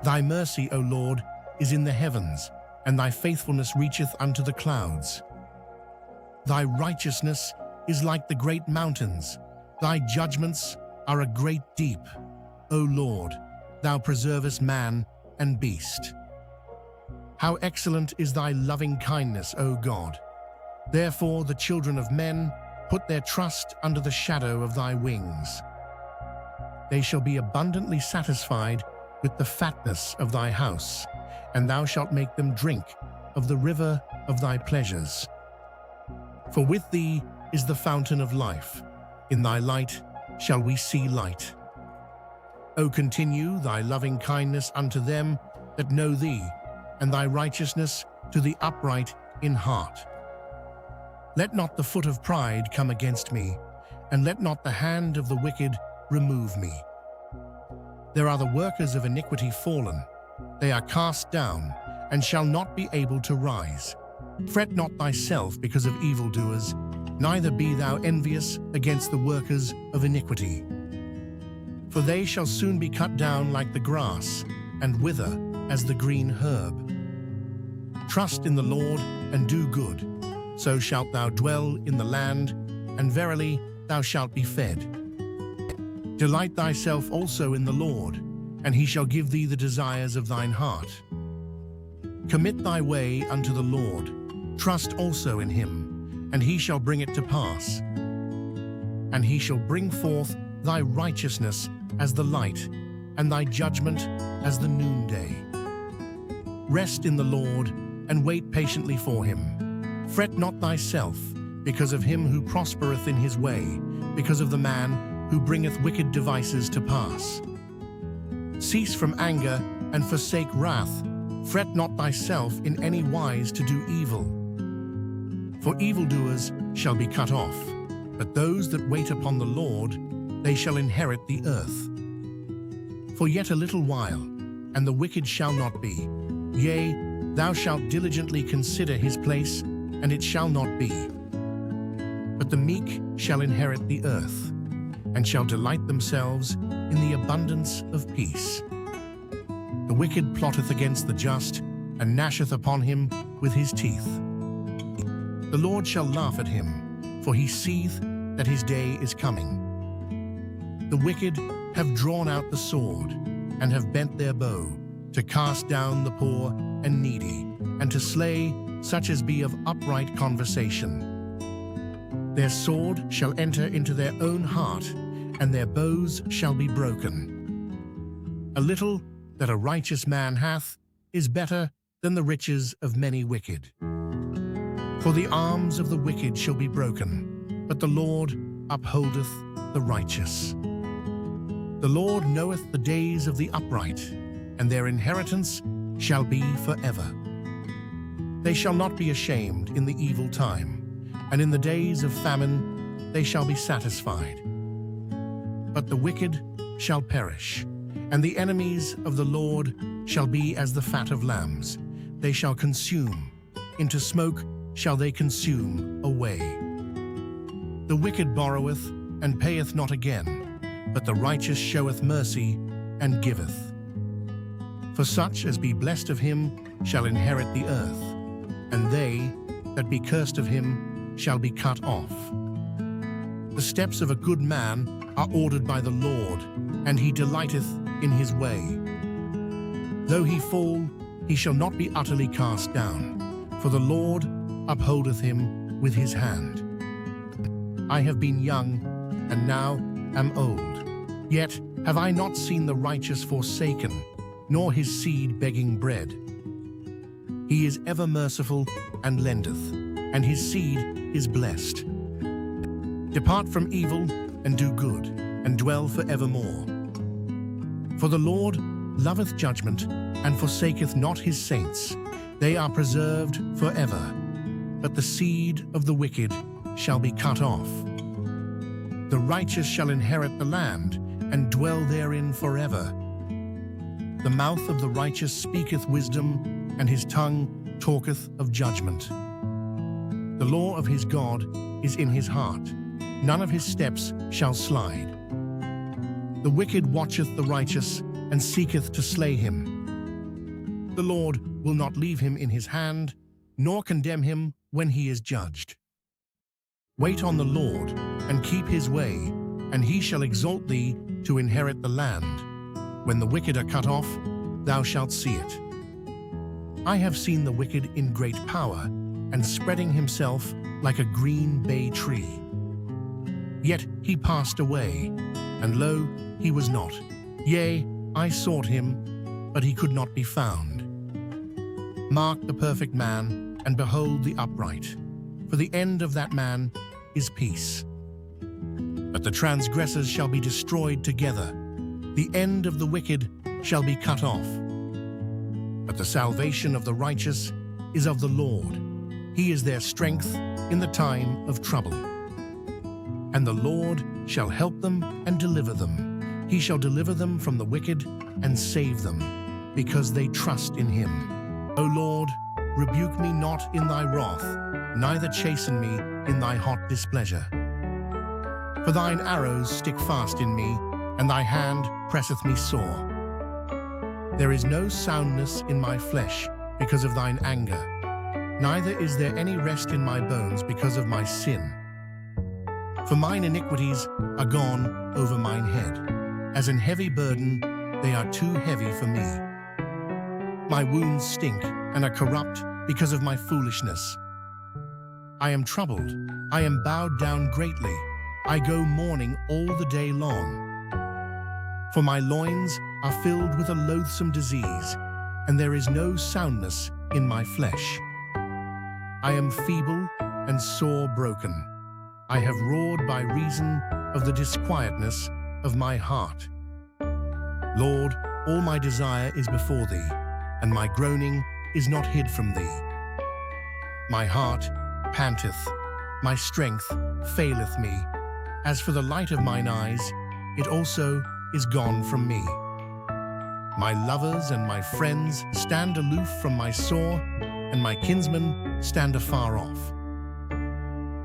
Thy mercy, O Lord, is in the heavens, and thy faithfulness reacheth unto the clouds. Thy righteousness is like the great mountains. Thy judgments are a great deep. O Lord, thou preservest man and beast. How excellent is thy loving kindness, O God! Therefore the children of men put their trust under the shadow of thy wings. They shall be abundantly satisfied with the fatness of thy house, and thou shalt make them drink of the river of thy pleasures. For with thee is the fountain of life. In thy light shall we see light. O continue thy loving kindness unto them that know thee, and thy righteousness to the upright in heart. Let not the foot of pride come against me, and let not the hand of the wicked remove me. There are the workers of iniquity fallen. They are cast down, and shall not be able to rise. Fret not thyself because of evildoers, neither be thou envious against the workers of iniquity. For they shall soon be cut down like the grass, and wither as the green herb. Trust in the Lord, and do good. So shalt thou dwell in the land, and verily thou shalt be fed. Delight thyself also in the Lord, and he shall give thee the desires of thine heart. Commit thy way unto the Lord. Trust also in him, and he shall bring it to pass. And he shall bring forth thy righteousness as the light, and thy judgment as the noonday. Rest in the Lord, and wait patiently for him. Fret not thyself, because of him who prospereth in his way, because of the man who bringeth wicked devices to pass. Cease from anger, and forsake wrath. Fret not thyself in any wise to do evil. For evildoers shall be cut off, but those that wait upon the Lord, they shall inherit the earth. For yet a little while, and the wicked shall not be. Yea, thou shalt diligently consider his place, and it shall not be. But the meek shall inherit the earth, and shall delight themselves in the abundance of peace. The wicked plotteth against the just, and gnasheth upon him with his teeth. The Lord shall laugh at him, for he seeth that his day is coming. The wicked have drawn out the sword, and have bent their bow, to cast down the poor and needy, and to slay such as be of upright conversation. Their sword shall enter into their own heart, and their bows shall be broken. A little that a righteous man hath is better than the riches of many wicked. For the arms of the wicked shall be broken, but the Lord upholdeth the righteous. The Lord knoweth the days of the upright, and their inheritance shall be forever. They shall not be ashamed in the evil time, and in the days of famine they shall be satisfied. But the wicked shall perish, and the enemies of the Lord shall be as the fat of lambs. They shall consume, into smoke shall they consume away. The wicked borroweth, and payeth not again, but the righteous showeth mercy, and giveth. For such as be blessed of him shall inherit the earth, and they that be cursed of him shall be cut off. The steps of a good man are ordered by the Lord, and he delighteth in his way. Though he fall, he shall not be utterly cast down, for the Lord upholdeth him with his hand. I have been young, and now am old. Yet have I not seen the righteous forsaken, nor his seed begging bread. He is ever merciful and lendeth, and his seed is blessed. Depart from evil, and do good, and dwell forevermore. For the Lord loveth judgment, and forsaketh not his saints. They are preserved forever, but the seed of the wicked shall be cut off. The righteous shall inherit the land, and dwell therein forever. The mouth of the righteous speaketh wisdom, and his tongue talketh of judgment. The law of his God is in his heart, none of his steps shall slide. The wicked watcheth the righteous, and seeketh to slay him. The Lord will not leave him in his hand, nor condemn him when he is judged. Wait on the Lord, and keep his way, and he shall exalt thee to inherit the land. When the wicked are cut off, thou shalt see it. I have seen the wicked in great power, and spreading himself like a green bay tree. Yet he passed away, and lo, he was not. Yea, I sought him, but he could not be found. Mark the perfect man, and behold the upright, for the end of that man is peace. But the transgressors shall be destroyed together. The end of the wicked shall be cut off. But the salvation of the righteous is of the Lord. He is their strength in the time of trouble. And the Lord shall help them and deliver them. He shall deliver them from the wicked and save them, because they trust in him. O Lord, rebuke me not in thy wrath, neither chasten me in thy hot displeasure. For thine arrows stick fast in me, and thy hand presseth me sore. There is no soundness in my flesh because of thine anger, neither is there any rest in my bones because of my sin. For mine iniquities are gone over mine head. As an heavy burden, they are too heavy for me. My wounds stink and are corrupt because of my foolishness. I am troubled, I am bowed down greatly. I go mourning all the day long. For my loins are filled with a loathsome disease, and there is no soundness in my flesh. I am feeble and sore broken. I have roared by reason of the disquietness of my heart. Lord, all my desire is before thee, and my groaning is not hid from thee. My heart panteth, my strength faileth me. As for the light of mine eyes, it also is gone from me. My lovers and my friends stand aloof from my sore, and my kinsmen stand afar off.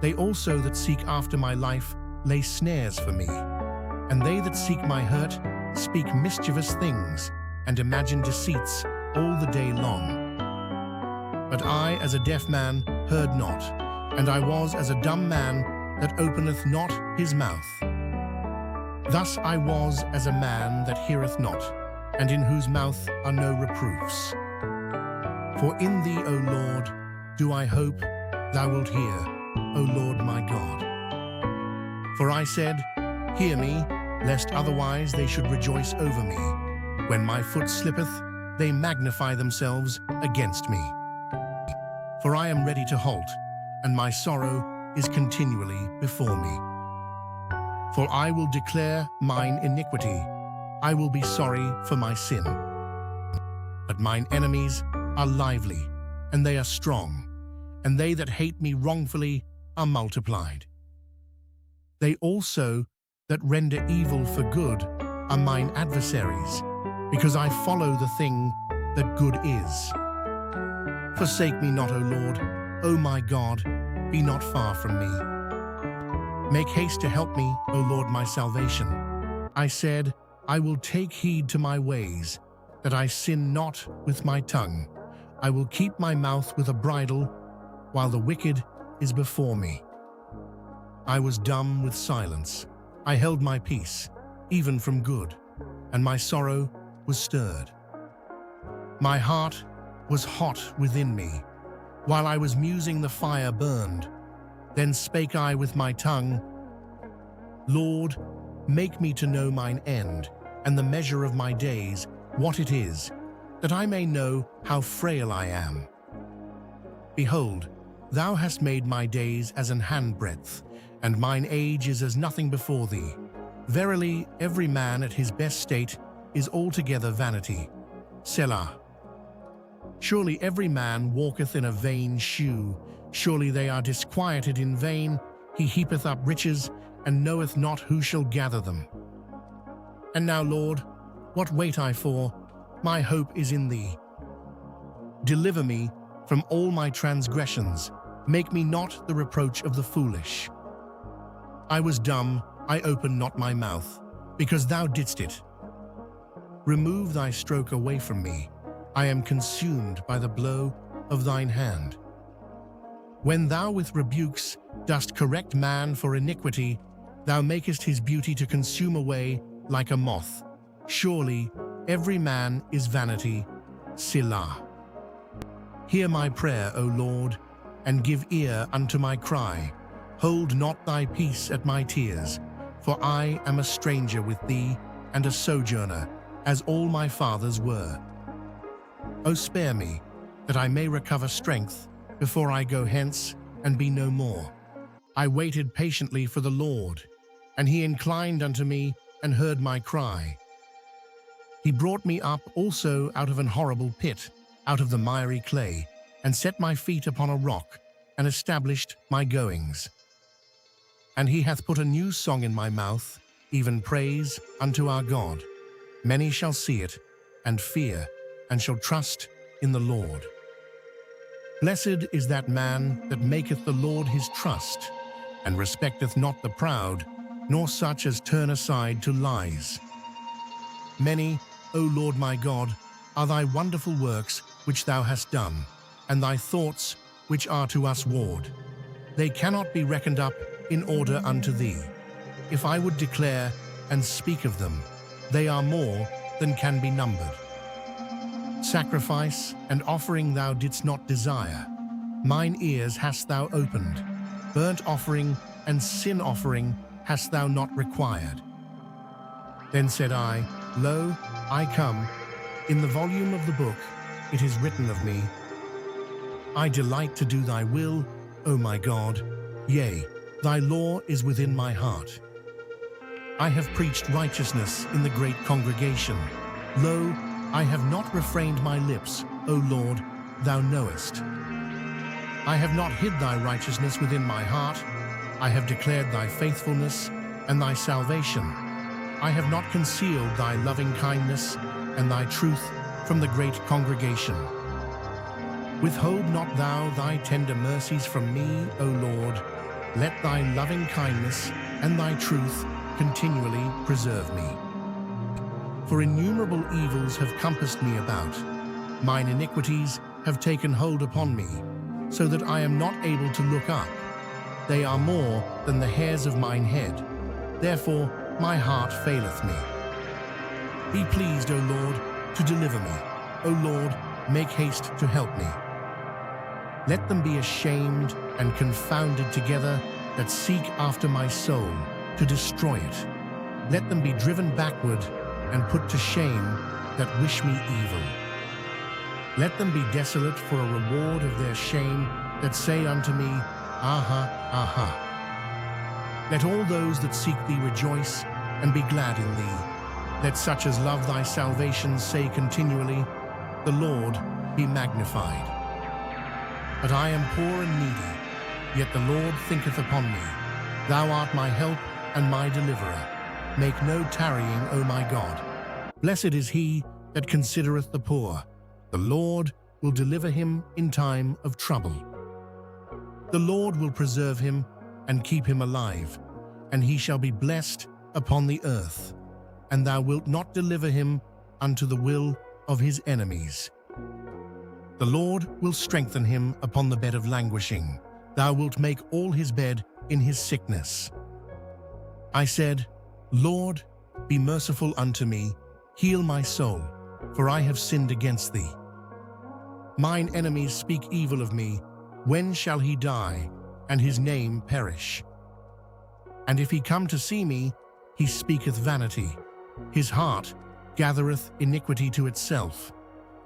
They also that seek after my life lay snares for me, and they that seek my hurt speak mischievous things, and imagine deceits all the day long. But I, as a deaf man, heard not, and I was as a dumb man that openeth not his mouth. Thus I was as a man that heareth not, and in whose mouth are no reproofs. For in thee, O Lord, do I hope, thou wilt hear, O Lord my God. For I said, hear me, lest otherwise they should rejoice over me. When my foot slippeth, they magnify themselves against me. For I am ready to halt, and my sorrow is continually before me. For I will declare mine iniquity, I will be sorry for my sin. But mine enemies are lively, and they are strong, and they that hate me wrongfully are multiplied. They also that render evil for good are mine adversaries, because I follow the thing that good is. Forsake me not, O Lord, O my God, be not far from me. Make haste to help me, O Lord, my salvation. I said, I will take heed to my ways, that I sin not with my tongue. I will keep my mouth with a bridle, while the wicked is before me. I was dumb with silence. I held my peace, even from good, and my sorrow was stirred. My heart was hot within me. While I was musing, the fire burned. Then spake I with my tongue, Lord, make me to know mine end, and the measure of my days, what it is, that I may know how frail I am. Behold, thou hast made my days as an handbreadth, and mine age is as nothing before thee. Verily, every man at his best state is altogether vanity. Selah. Surely every man walketh in a vain shew. Surely they are disquieted in vain. He heapeth up riches, and knoweth not who shall gather them. And now, Lord, what wait I for? My hope is in thee. Deliver me from all my transgressions. Make me not the reproach of the foolish. I was dumb, I opened not my mouth, because thou didst it. Remove thy stroke away from me. I am consumed by the blow of thine hand. When thou with rebukes dost correct man for iniquity, thou makest his beauty to consume away like a moth. Surely every man is vanity. Selah. Hear my prayer, O Lord, and give ear unto my cry. Hold not thy peace at my tears, for I am a stranger with thee, and a sojourner, as all my fathers were. O spare me, that I may recover strength, before I go hence and be no more. I waited patiently for the Lord, and he inclined unto me and heard my cry. He brought me up also out of an horrible pit, out of the miry clay, and set my feet upon a rock, and established my goings. And he hath put a new song in my mouth, even praise unto our God. Many shall see it, and fear, and shall trust in the Lord. Blessed is that man that maketh the Lord his trust, and respecteth not the proud, nor such as turn aside to lies. Many, O Lord my God, are thy wonderful works which thou hast done, and thy thoughts which are to us ward. They cannot be reckoned up in order unto thee. If I would declare and speak of them, they are more than can be numbered. Sacrifice and offering thou didst not desire. Mine ears hast thou opened. Burnt offering and sin offering hast thou not required. Then said I, Lo, I come. In the volume of the book it is written of me. I delight to do thy will, O my God. Yea, thy law is within my heart. I have preached righteousness in the great congregation. Lo, I have not refrained my lips, O Lord, thou knowest. I have not hid thy righteousness within my heart. I have declared thy faithfulness and thy salvation. I have not concealed thy loving kindness and thy truth from the great congregation. Withhold not thou thy tender mercies from me, O Lord. Let thy loving kindness and thy truth continually preserve me. For innumerable evils have compassed me about. Mine iniquities have taken hold upon me, so that I am not able to look up. They are more than the hairs of mine head. Therefore my heart faileth me. Be pleased, O Lord, to deliver me. O Lord, make haste to help me. Let them be ashamed and confounded together that seek after my soul, to destroy it. Let them be driven backward and put to shame that wish me evil. Let them be desolate for a reward of their shame, that say unto me, Aha, aha. Let all those that seek thee rejoice, and be glad in thee. Let such as love thy salvation say continually, the Lord be magnified. But I am poor and needy, yet the Lord thinketh upon me. Thou art my help and my deliverer. Make no tarrying, O my God. Blessed is he that considereth the poor. The Lord will deliver him in time of trouble. The Lord will preserve him and keep him alive, and he shall be blessed upon the earth. And thou wilt not deliver him unto the will of his enemies. The Lord will strengthen him upon the bed of languishing. Thou wilt make all his bed in his sickness. I said, Lord, be merciful unto me, heal my soul, for I have sinned against thee. Mine enemies speak evil of me. When shall he die, and his name perish? And if he come to see me, he speaketh vanity. His heart gathereth iniquity to itself.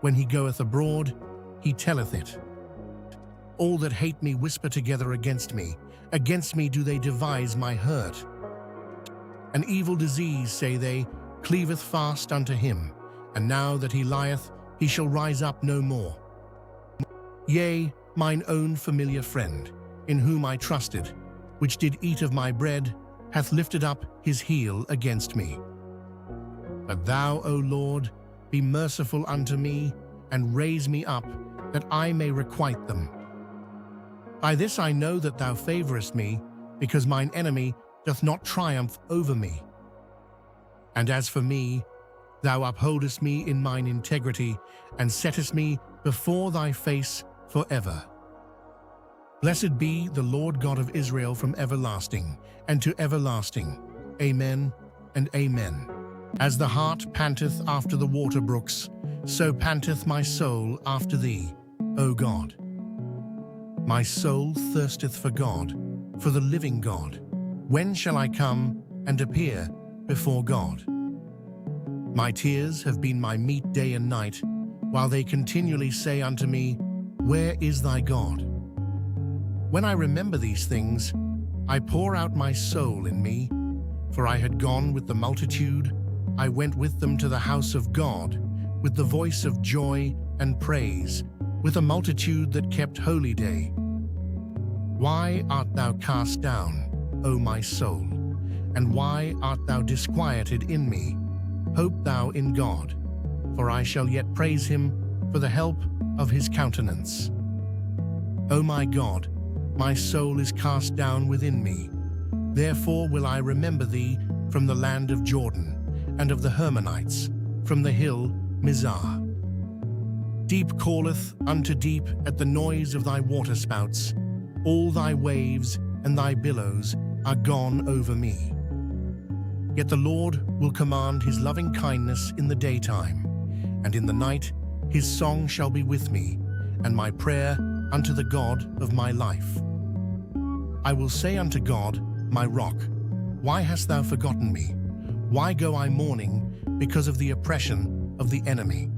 When he goeth abroad, he telleth it. All that hate me whisper together against me. Against me do they devise my hurt. An evil disease, say they, cleaveth fast unto him, and now that he lieth, he shall rise up no more. Yea, mine own familiar friend, in whom I trusted, which did eat of my bread, hath lifted up his heel against me. But thou, O Lord, be merciful unto me, and raise me up, that I may requite them. By this I know that thou favorest me, because mine enemy doth not triumph over me. And as for me, thou upholdest me in mine integrity, and settest me before thy face forever. Blessed be the Lord God of Israel from everlasting and to everlasting. Amen and amen. As the hart panteth after the water brooks, so panteth my soul after thee, O God. My soul thirsteth for God, for the living God. When shall I come and appear before God? My tears have been my meat day and night, while they continually say unto me, Where is thy God? When I remember these things, I pour out my soul in me, for I had gone with the multitude, I went with them to the house of God, with the voice of joy and praise, with a multitude that kept holy day. Why art thou cast down, O my soul? And why art thou disquieted in me? Hope thou in God, for I shall yet praise him for the help of his countenance. O my God, my soul is cast down within me. Therefore will I remember thee from the land of Jordan, and of the Hermonites, from the hill Mizar. Deep calleth unto deep at the noise of thy waterspouts. All thy waves and thy billows are gone over me. Yet the Lord will command his loving kindness in the daytime, and in the night his song shall be with me, and my prayer unto the God of my life. I will say unto God, my rock, why hast thou forgotten me? Why go I mourning because of the oppression of the enemy?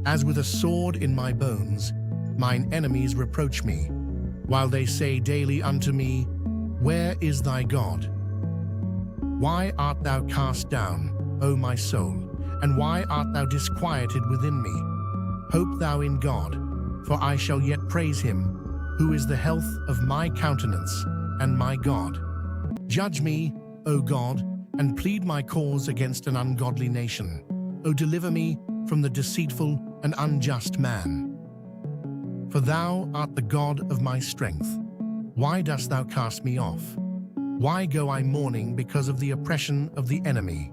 As with a sword in my bones, mine enemies reproach me, while they say daily unto me, Where is thy God? Why art thou cast down, O my soul, and why art thou disquieted within me? Hope thou in God, for I shall yet praise him, who is the health of my countenance and my God. Judge me, O God, and plead my cause against an ungodly nation. O deliver me from the deceitful and unjust man. For thou art the God of my strength. Why dost thou cast me off? Why go I mourning because of the oppression of the enemy?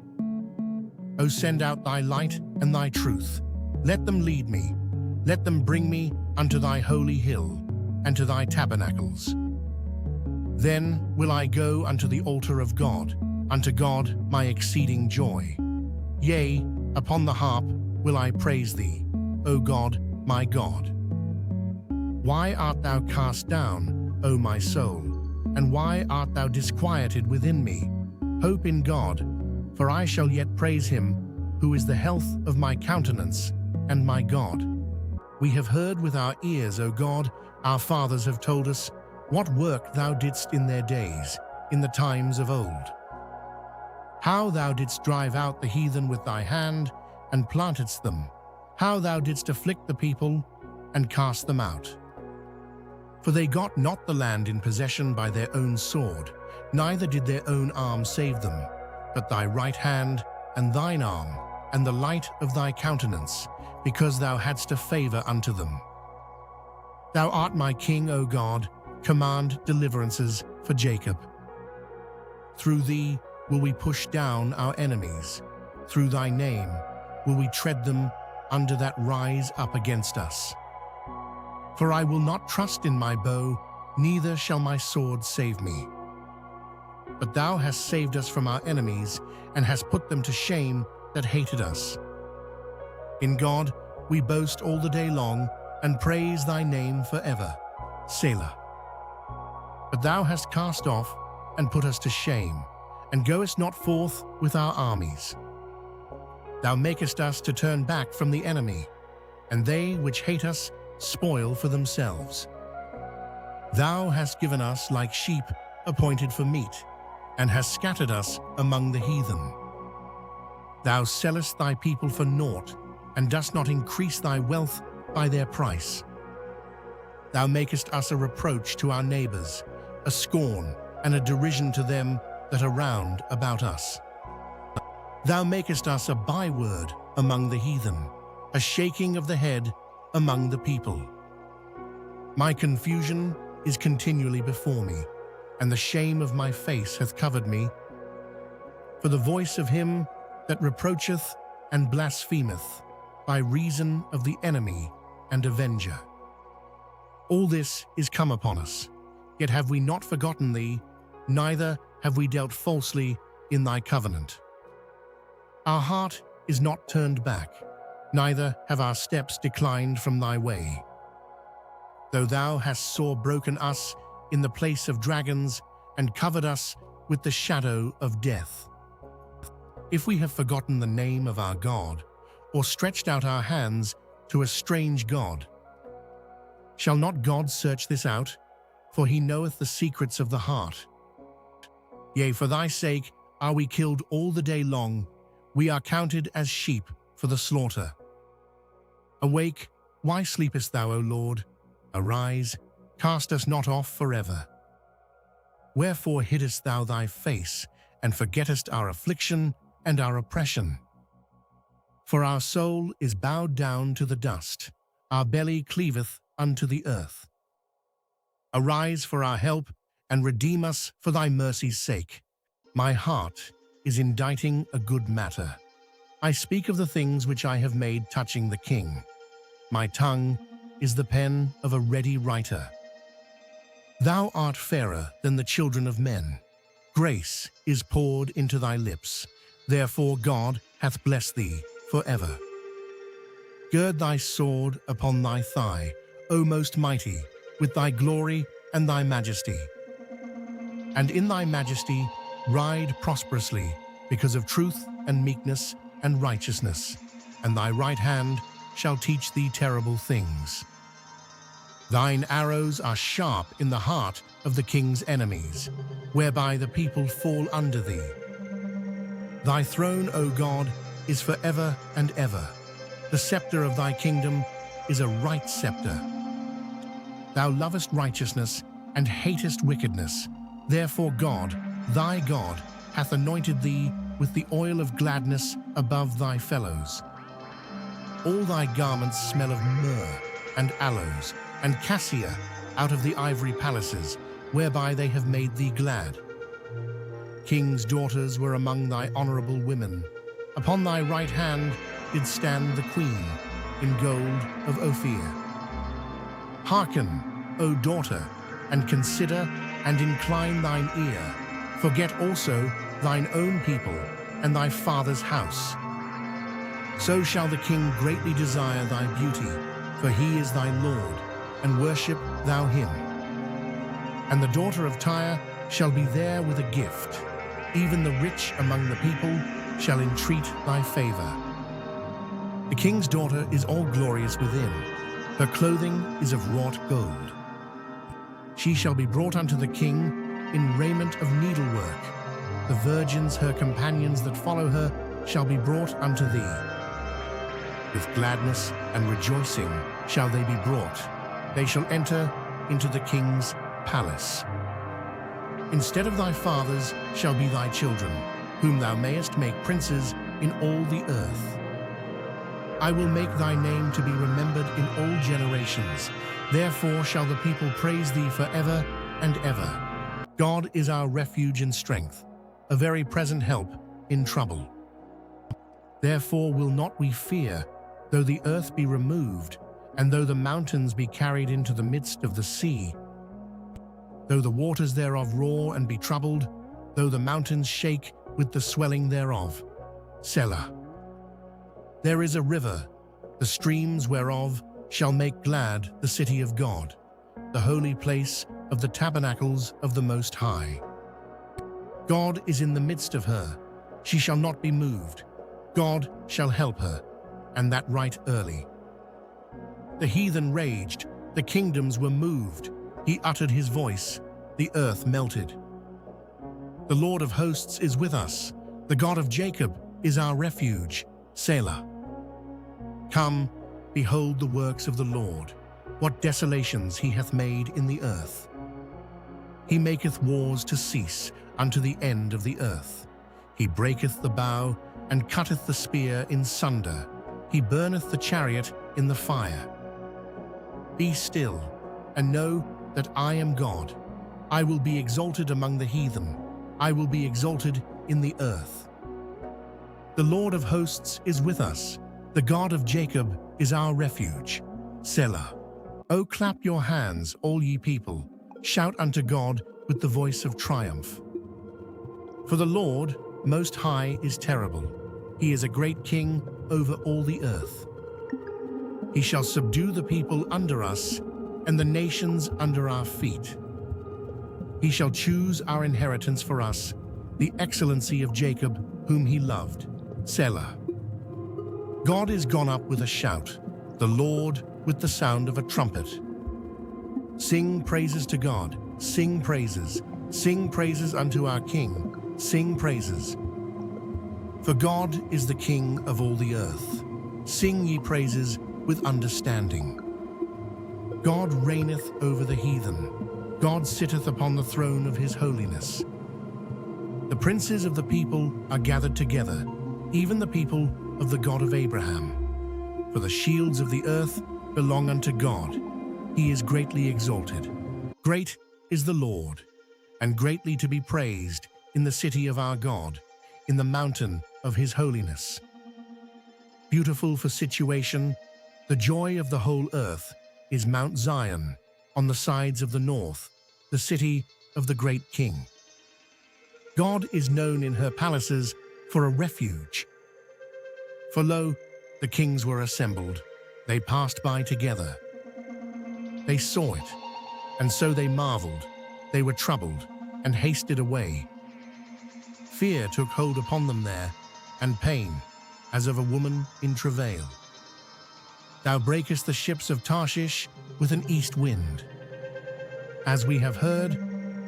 O send out thy light and thy truth. Let them lead me. Let them bring me unto thy holy hill, and to thy tabernacles. Then will I go unto the altar of God, unto God my exceeding joy. Yea, upon the harp will I praise thee, O God, my God. Why art thou cast down, O my soul, and why art thou disquieted within me? Hope in God, for I shall yet praise him, who is the health of my countenance and my God. We have heard with our ears, O God, our fathers have told us, what work thou didst in their days, in the times of old. How thou didst drive out the heathen with thy hand, and plantedst them, how thou didst afflict the people and cast them out. For they got not the land in possession by their own sword, neither did their own arm save them, but thy right hand and thine arm, and the light of thy countenance, because thou hadst a favor unto them. Thou art my King, O God, command deliverances for Jacob. Through thee will we push down our enemies. Through thy name will we tread them under that rise up against us. For I will not trust in my bow, neither shall my sword save me. But thou hast saved us from our enemies, and hast put them to shame that hated us. In God we boast all the day long, and praise thy name forever. Selah. But thou hast cast off and put us to shame, and goest not forth with our armies. Thou makest us to turn back from the enemy, and they which hate us spoil for themselves. Thou hast given us like sheep appointed for meat, and hast scattered us among the heathen. Thou sellest thy people for naught, and dost not increase thy wealth by their price. Thou makest us a reproach to our neighbors, a scorn and a derision to them that are round about us. Thou makest us a byword among the heathen, a shaking of the head among the people. My confusion is continually before me, and the shame of my face hath covered me. For the voice of him that reproacheth and blasphemeth, by reason of the enemy and avenger. All this is come upon us, yet have we not forgotten thee, neither have we dealt falsely in thy covenant. Our heart is not turned back, neither have our steps declined from thy way. Though thou hast sore broken us in the place of dragons, and covered us with the shadow of death. If we have forgotten the name of our God, or stretched out our hands to a strange God, shall not God search this out? For he knoweth the secrets of the heart. Yea, for thy sake are we killed all the day long, we are counted as sheep for the slaughter. Awake, why sleepest thou, O Lord? Arise, cast us not off forever. Wherefore hiddest thou thy face, and forgettest our affliction and our oppression? For our soul is bowed down to the dust, our belly cleaveth unto the earth. Arise for our help, and redeem us for thy mercy's sake. My heart is inditing a good matter. I speak of the things which I have made touching the king. My tongue is the pen of a ready writer. Thou art fairer than the children of men. Grace is poured into thy lips. Therefore God hath blessed thee forever. Gird thy sword upon thy thigh, O most mighty, with thy glory and thy majesty. And in thy majesty ride prosperously, because of truth and meekness and righteousness, and thy right hand shall teach thee terrible things. Thine arrows are sharp in the heart of the king's enemies, whereby the people fall under thee. Thy throne, O God, is forever and ever. The scepter of thy kingdom is a right scepter. Thou lovest righteousness and hatest wickedness. Therefore God, thy God, hath anointed thee with the oil of gladness above thy fellows. All thy garments smell of myrrh and aloes and cassia out of the ivory palaces, whereby they have made thee glad. King's daughters were among thy honorable women. Upon thy right hand did stand the queen, in gold of Ophir. Hearken, O daughter, and consider, and incline thine ear. Forget also thine own people, and thy father's house. So shall the king greatly desire thy beauty, for he is thy Lord, and worship thou him. And the daughter of Tyre shall be there with a gift. Even the rich among the people shall entreat thy favor. The king's daughter is all glorious within. Her clothing is of wrought gold. She shall be brought unto the king in raiment of needlework. The virgins, her companions that follow her, shall be brought unto thee. With gladness and rejoicing shall they be brought. They shall enter into the king's palace. Instead of thy fathers shall be thy children, whom thou mayest make princes in all the earth. I will make thy name to be remembered in all generations. Therefore shall the people praise thee forever and ever. God is our refuge and strength, a very present help in trouble. Therefore will not we fear, though the earth be removed, and though the mountains be carried into the midst of the sea, though the waters thereof roar and be troubled, though the mountains shake with the swelling thereof. Selah. There is a river, the streams whereof shall make glad the city of God, the holy place of the tabernacles of the Most High. God is in the midst of her, she shall not be moved. God shall help her, and that right early. The heathen raged, the kingdoms were moved. He uttered his voice, the earth melted. The Lord of hosts is with us, the God of Jacob is our refuge. Selah. Come, behold the works of the Lord, what desolations he hath made in the earth. He maketh wars to cease unto the end of the earth. He breaketh the bow, and cutteth the spear in sunder. He burneth the chariot in the fire. Be still, and know that I am God. I will be exalted among the heathen. I will be exalted in the earth. The Lord of hosts is with us. The God of Jacob is our refuge. Selah. O clap your hands, all ye people. Shout unto God with the voice of triumph. For the Lord Most High is terrible. He is a great king over all the earth. He shall subdue the people under us, and the nations under our feet. He shall choose our inheritance for us, the excellency of Jacob, whom he loved. Selah. God is gone up with a shout, the Lord with the sound of a trumpet. Sing praises to God, sing praises unto our King, sing praises. For God is the King of all the earth. Sing ye praises with understanding. God reigneth over the heathen. God sitteth upon the throne of his holiness. The princes of the people are gathered together, even the people of the God of Abraham. For the shields of the earth belong unto God. He is greatly exalted. Great is the Lord, and greatly to be praised in the city of our God, in the mountain of his holiness. Beautiful for situation, the joy of the whole earth is Mount Zion, on the sides of the north, the city of the great King. God is known in her palaces for a refuge. For lo, the kings were assembled, they passed by together. They saw it, and so they marveled, they were troubled, and hasted away. Fear took hold upon them there, and pain, as of a woman in travail. Thou breakest the ships of Tarshish with an east wind. As we have heard,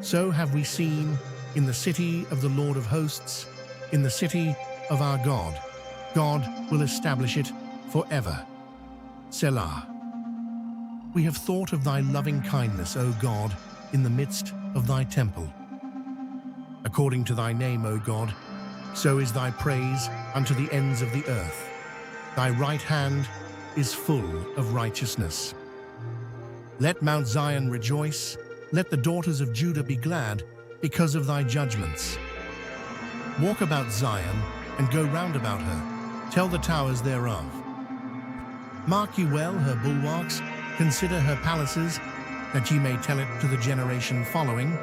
so have we seen in the city of the Lord of hosts, in the city of our God. God will establish it forever. Selah. We have thought of thy loving kindness, O God, in the midst of thy temple. According to thy name, O God, so is thy praise unto the ends of the earth. Thy right hand is full of righteousness. Let Mount Zion rejoice, let the daughters of Judah be glad because of thy judgments. Walk about Zion and go round about her, tell the towers thereof. Mark ye well her bulwarks, consider her palaces, that ye may tell it to the generation following.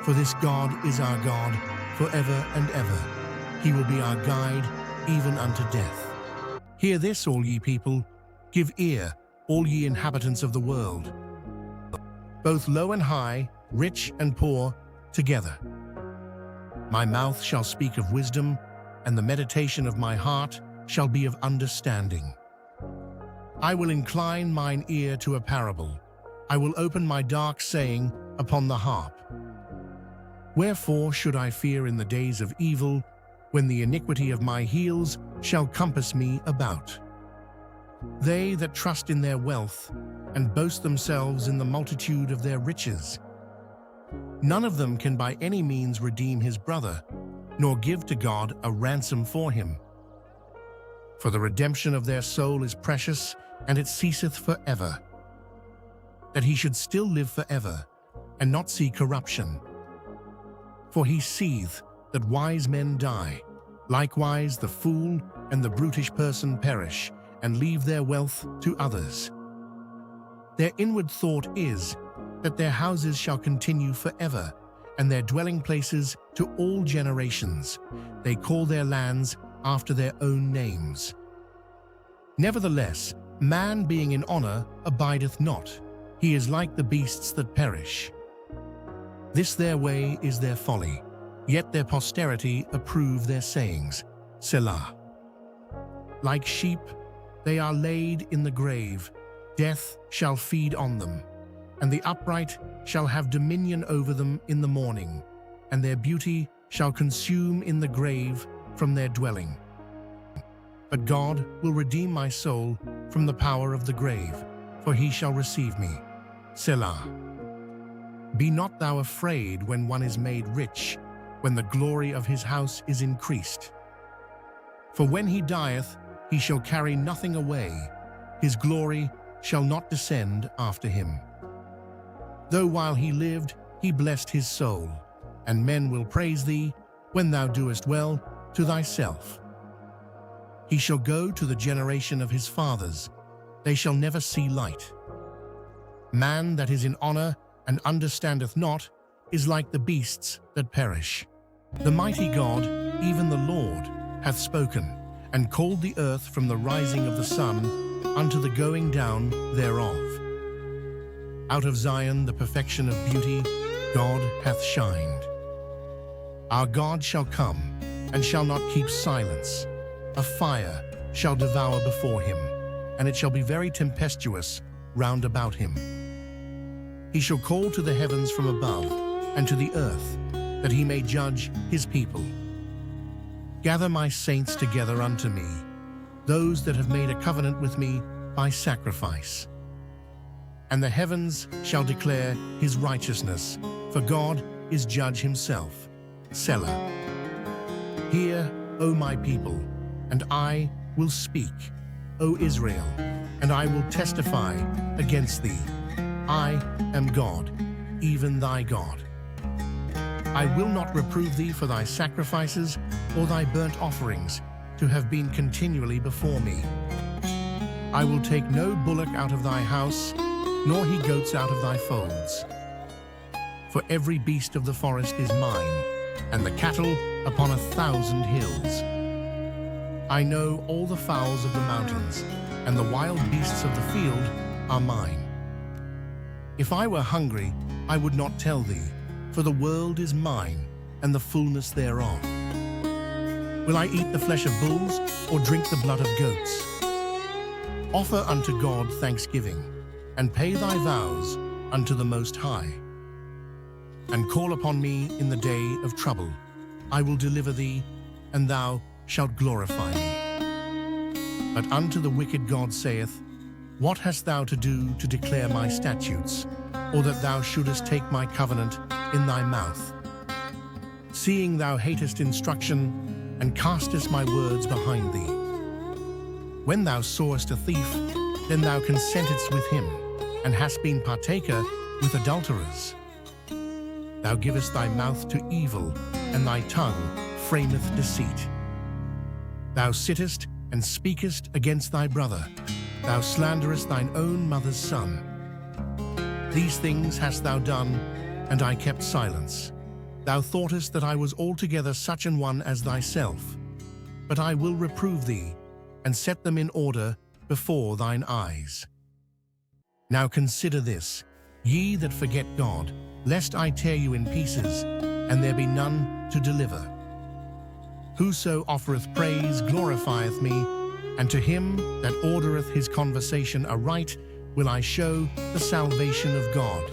For this God is our God forever and ever. He will be our guide even unto death. Hear this, all ye people, give ear, all ye inhabitants of the world, both low and high, rich and poor, together. My mouth shall speak of wisdom, and the meditation of my heart shall be of understanding. I will incline mine ear to a parable. I will open my dark saying upon the harp. Wherefore should I fear in the days of evil, when the iniquity of my heels shall compass me about? They that trust in their wealth and boast themselves in the multitude of their riches. None of them can by any means redeem his brother, nor give to God a ransom for him. For the redemption of their soul is precious, and it ceaseth forever. That he should still live forever, and not see corruption. For he seeth that wise men die, likewise the fool and the brutish person perish, and leave their wealth to others. Their inward thought is that their houses shall continue forever, and their dwelling places to all generations. They call their lands after their own names. Nevertheless, man being in honor abideth not. He is like the beasts that perish. This their way is their folly, yet their posterity approve their sayings. Selah. Like sheep, they are laid in the grave. Death shall feed on them, and the upright shall have dominion over them in the morning, and their beauty shall consume in the grave from their dwelling. But God will redeem my soul from the power of the grave, for he shall receive me. Selah. Be not thou afraid when one is made rich, when the glory of his house is increased. For when he dieth, he shall carry nothing away. His glory shall not descend after him. Though while he lived, he blessed his soul, and men will praise thee when thou doest well to thyself. He shall go to the generation of his fathers. They shall never see light. Man that is in honor and understandeth not is like the beasts that perish. The mighty God, even the Lord, hath spoken, and called the earth from the rising of the sun unto the going down thereof. Out of Zion the perfection of beauty, God hath shined. Our God shall come, and shall not keep silence. A fire shall devour before him, and it shall be very tempestuous round about him. He shall call to the heavens from above, and to the earth, that he may judge his people. Gather my saints together unto me, those that have made a covenant with me by sacrifice. And the heavens shall declare his righteousness, for God is judge himself. Selah. Hear, O my people, and I will speak, O Israel, and I will testify against thee. I am God, even thy God. I will not reprove thee for thy sacrifices or thy burnt offerings to have been continually before me. I will take no bullock out of thy house, nor he goats out of thy folds. For every beast of the forest is mine, and the cattle upon 1,000 hills. I know all the fowls of the mountains, and the wild beasts of the field are mine. If I were hungry, I would not tell thee, for the world is mine, and the fullness thereof. Will I eat the flesh of bulls, or drink the blood of goats? Offer unto God thanksgiving, and pay thy vows unto the Most High. And call upon me in the day of trouble. I will deliver thee, and thou shalt glorify me. But unto the wicked God saith, What hast thou to do to declare my statutes, or that thou shouldest take my covenant in thy mouth? Seeing thou hatest instruction, and castest my words behind thee. When thou sawest a thief, then thou consentedst with him, and hast been partaker with adulterers. Thou givest thy mouth to evil, and thy tongue frameth deceit. Thou sittest and speakest against thy brother. Thou slanderest thine own mother's son. These things hast thou done, and I kept silence. Thou thoughtest that I was altogether such an one as thyself. But I will reprove thee, and set them in order before thine eyes. Now consider this, ye that forget God, lest I tear you in pieces, and there be none to deliver. Whoso offereth praise glorifieth me, and to him that ordereth his conversation aright will I show the salvation of God.